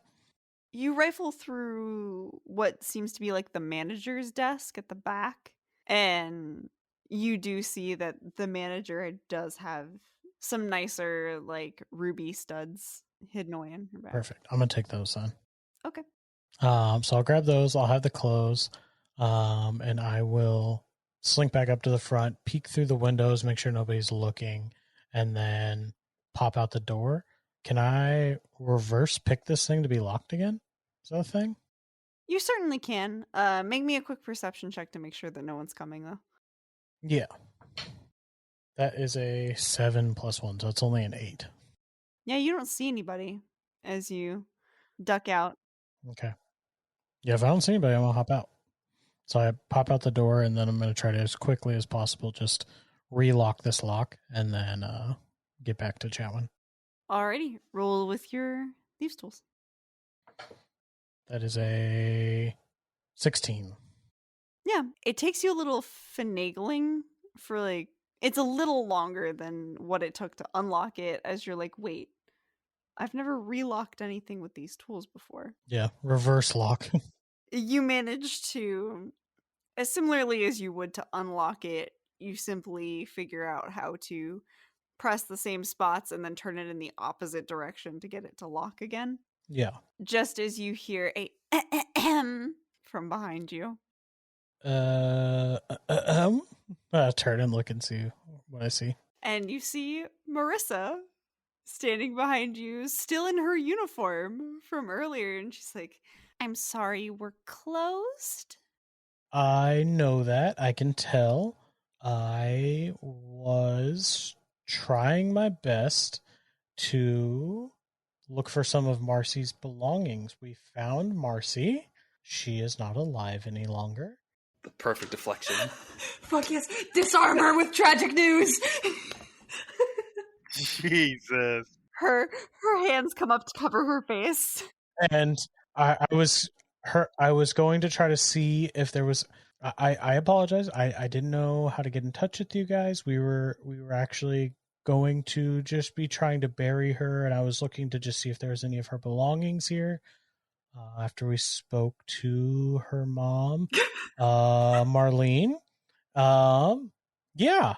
You rifle through what seems to be the manager's desk at the back, and you do see that the manager does have some nicer ruby studs hidden away in her bag. Perfect. I'm going to take those then. Okay. So I'll grab those. I'll have the clothes. And I will slink back up to the front, peek through the windows, make sure nobody's looking, and then pop out the door. Can I reverse pick this thing to be locked again? Is that a thing? You certainly can. Make me a quick perception check to make sure that no one's coming, though. Yeah. That is a 7 + 1, so it's only an 8. Yeah, you don't see anybody as you duck out. Okay. Yeah, if I don't see anybody, I'm going to hop out. So I pop out the door, and then I'm going to try to, as quickly as possible, just relock this lock, and then get back to Chatwin. Alrighty, roll with your thieves' tools. That is a 16. Yeah, it takes you a little finagling for like, it's a little longer than what it took to unlock it, as you're like, wait, I've never relocked anything with these tools before. Yeah, reverse lock. You manage to, as similarly as you would to unlock it, you simply figure out how to press the same spots and then turn it in the opposite direction to get it to lock again. Yeah. Just as you hear a from behind you. Turn and look and see what I see. And you see Marissa standing behind you, still in her uniform from earlier. And she's like, I'm sorry, we're closed. I know that. I can tell. I was trying my best to look for some of Marcy's belongings. We found Marcy. She is not alive any longer. The perfect deflection. Fuck yes. Disarm her with tragic news. Jesus. Her hands come up to cover her face. And I was going to try to see if there was. I apologize. I didn't know how to get in touch with you guys. We were actually going to just be trying to bury her, and I was looking to just see if there was any of her belongings here. After we spoke to her mom, Marlene. Yeah.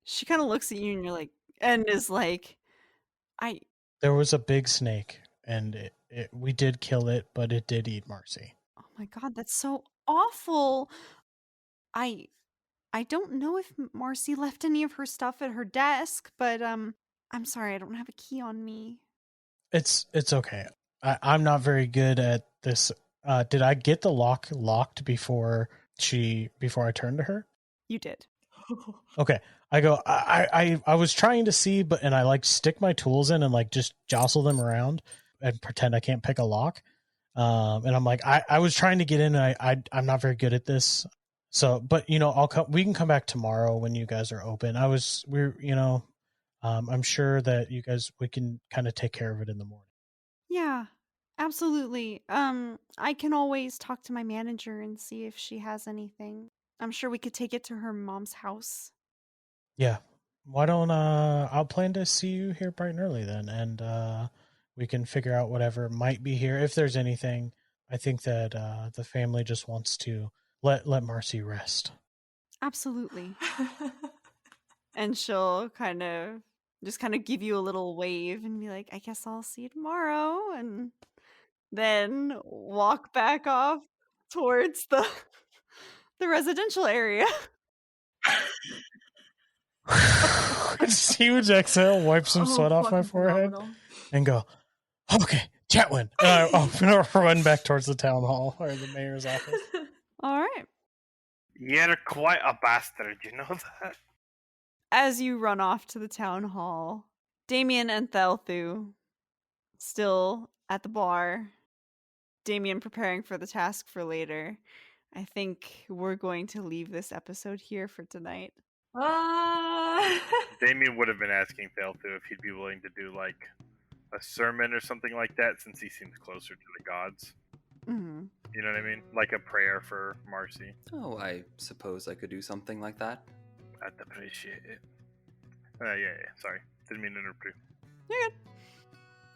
She kind of looks at you and you're like, and is like, There was a big snake, and we did kill it, but it did eat Marcy. oh my God, that's so awful. I don't know if Marcy left any of her stuff at her desk, but I'm sorry, I don't have a key on me. It's okay. I'm not very good at this. Did I get the lock locked before I turned to her? You did. Okay. I go, I was trying to see, and I like stick my tools in and like just jostle them around and pretend I can't pick a lock. And I'm like, I was trying to get in, and I'm not very good at this. So, but we can come back tomorrow when you guys are open. I'm sure that we can kind of take care of it in the morning. Yeah, absolutely. I can always talk to my manager and see if she has anything. I'm sure we could take it to her mom's house. Yeah. Why don't I'll plan to see you here bright and early then, and we can figure out whatever might be here. If there's anything, I think that the family just wants to let Marcy rest. Absolutely. And she'll kind of give you a little wave and be like, I guess I'll see you tomorrow, and then walk back off towards the residential area. Just huge exhale, wipe some sweat off my forehead, and go, okay, Chatwin. And I'm going to run back towards the town hall or the mayor's office. All right. You're quite a bastard, you know that? As you run off to the town hall, Damien and Thelthu still at the bar. Damien preparing for the task for later. I think we're going to leave this episode here for tonight. Damien would have been asking Thelthu if he'd be willing to do like a sermon or something like that, since he seems closer to the gods. Mm-hmm. You know what I mean? Like a prayer for Marcy. Oh, I suppose I could do something like that. I'd appreciate it. Yeah. Sorry. Didn't mean to interrupt you. You're good.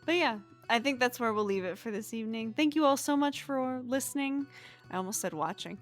But yeah, I think that's where we'll leave it for this evening. Thank you all so much for listening. I almost said watching.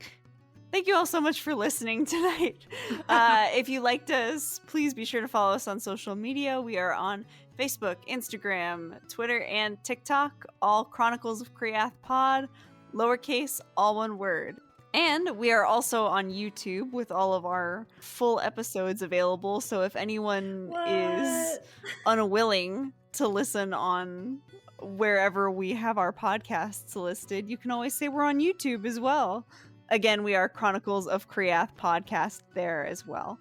Thank you all so much for listening tonight. If you liked us, please be sure to follow us on social media. We are on Facebook, Instagram, Twitter, and TikTok, all Chronicles of Kriath Pod, lowercase, all one word. And we are also on YouTube with all of our full episodes available. So if anyone is unwilling to listen on wherever we have our podcasts listed, you can always say we're on YouTube as well. Again, we are Chronicles of Kriath podcast there as well.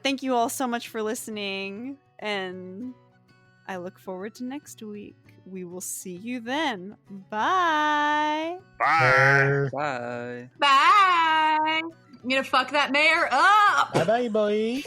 Thank you all so much for listening, and I look forward to next week. We will see you then. Bye. Bye. Bye. Bye. I'm gonna fuck that mayor up. Bye-bye, boy.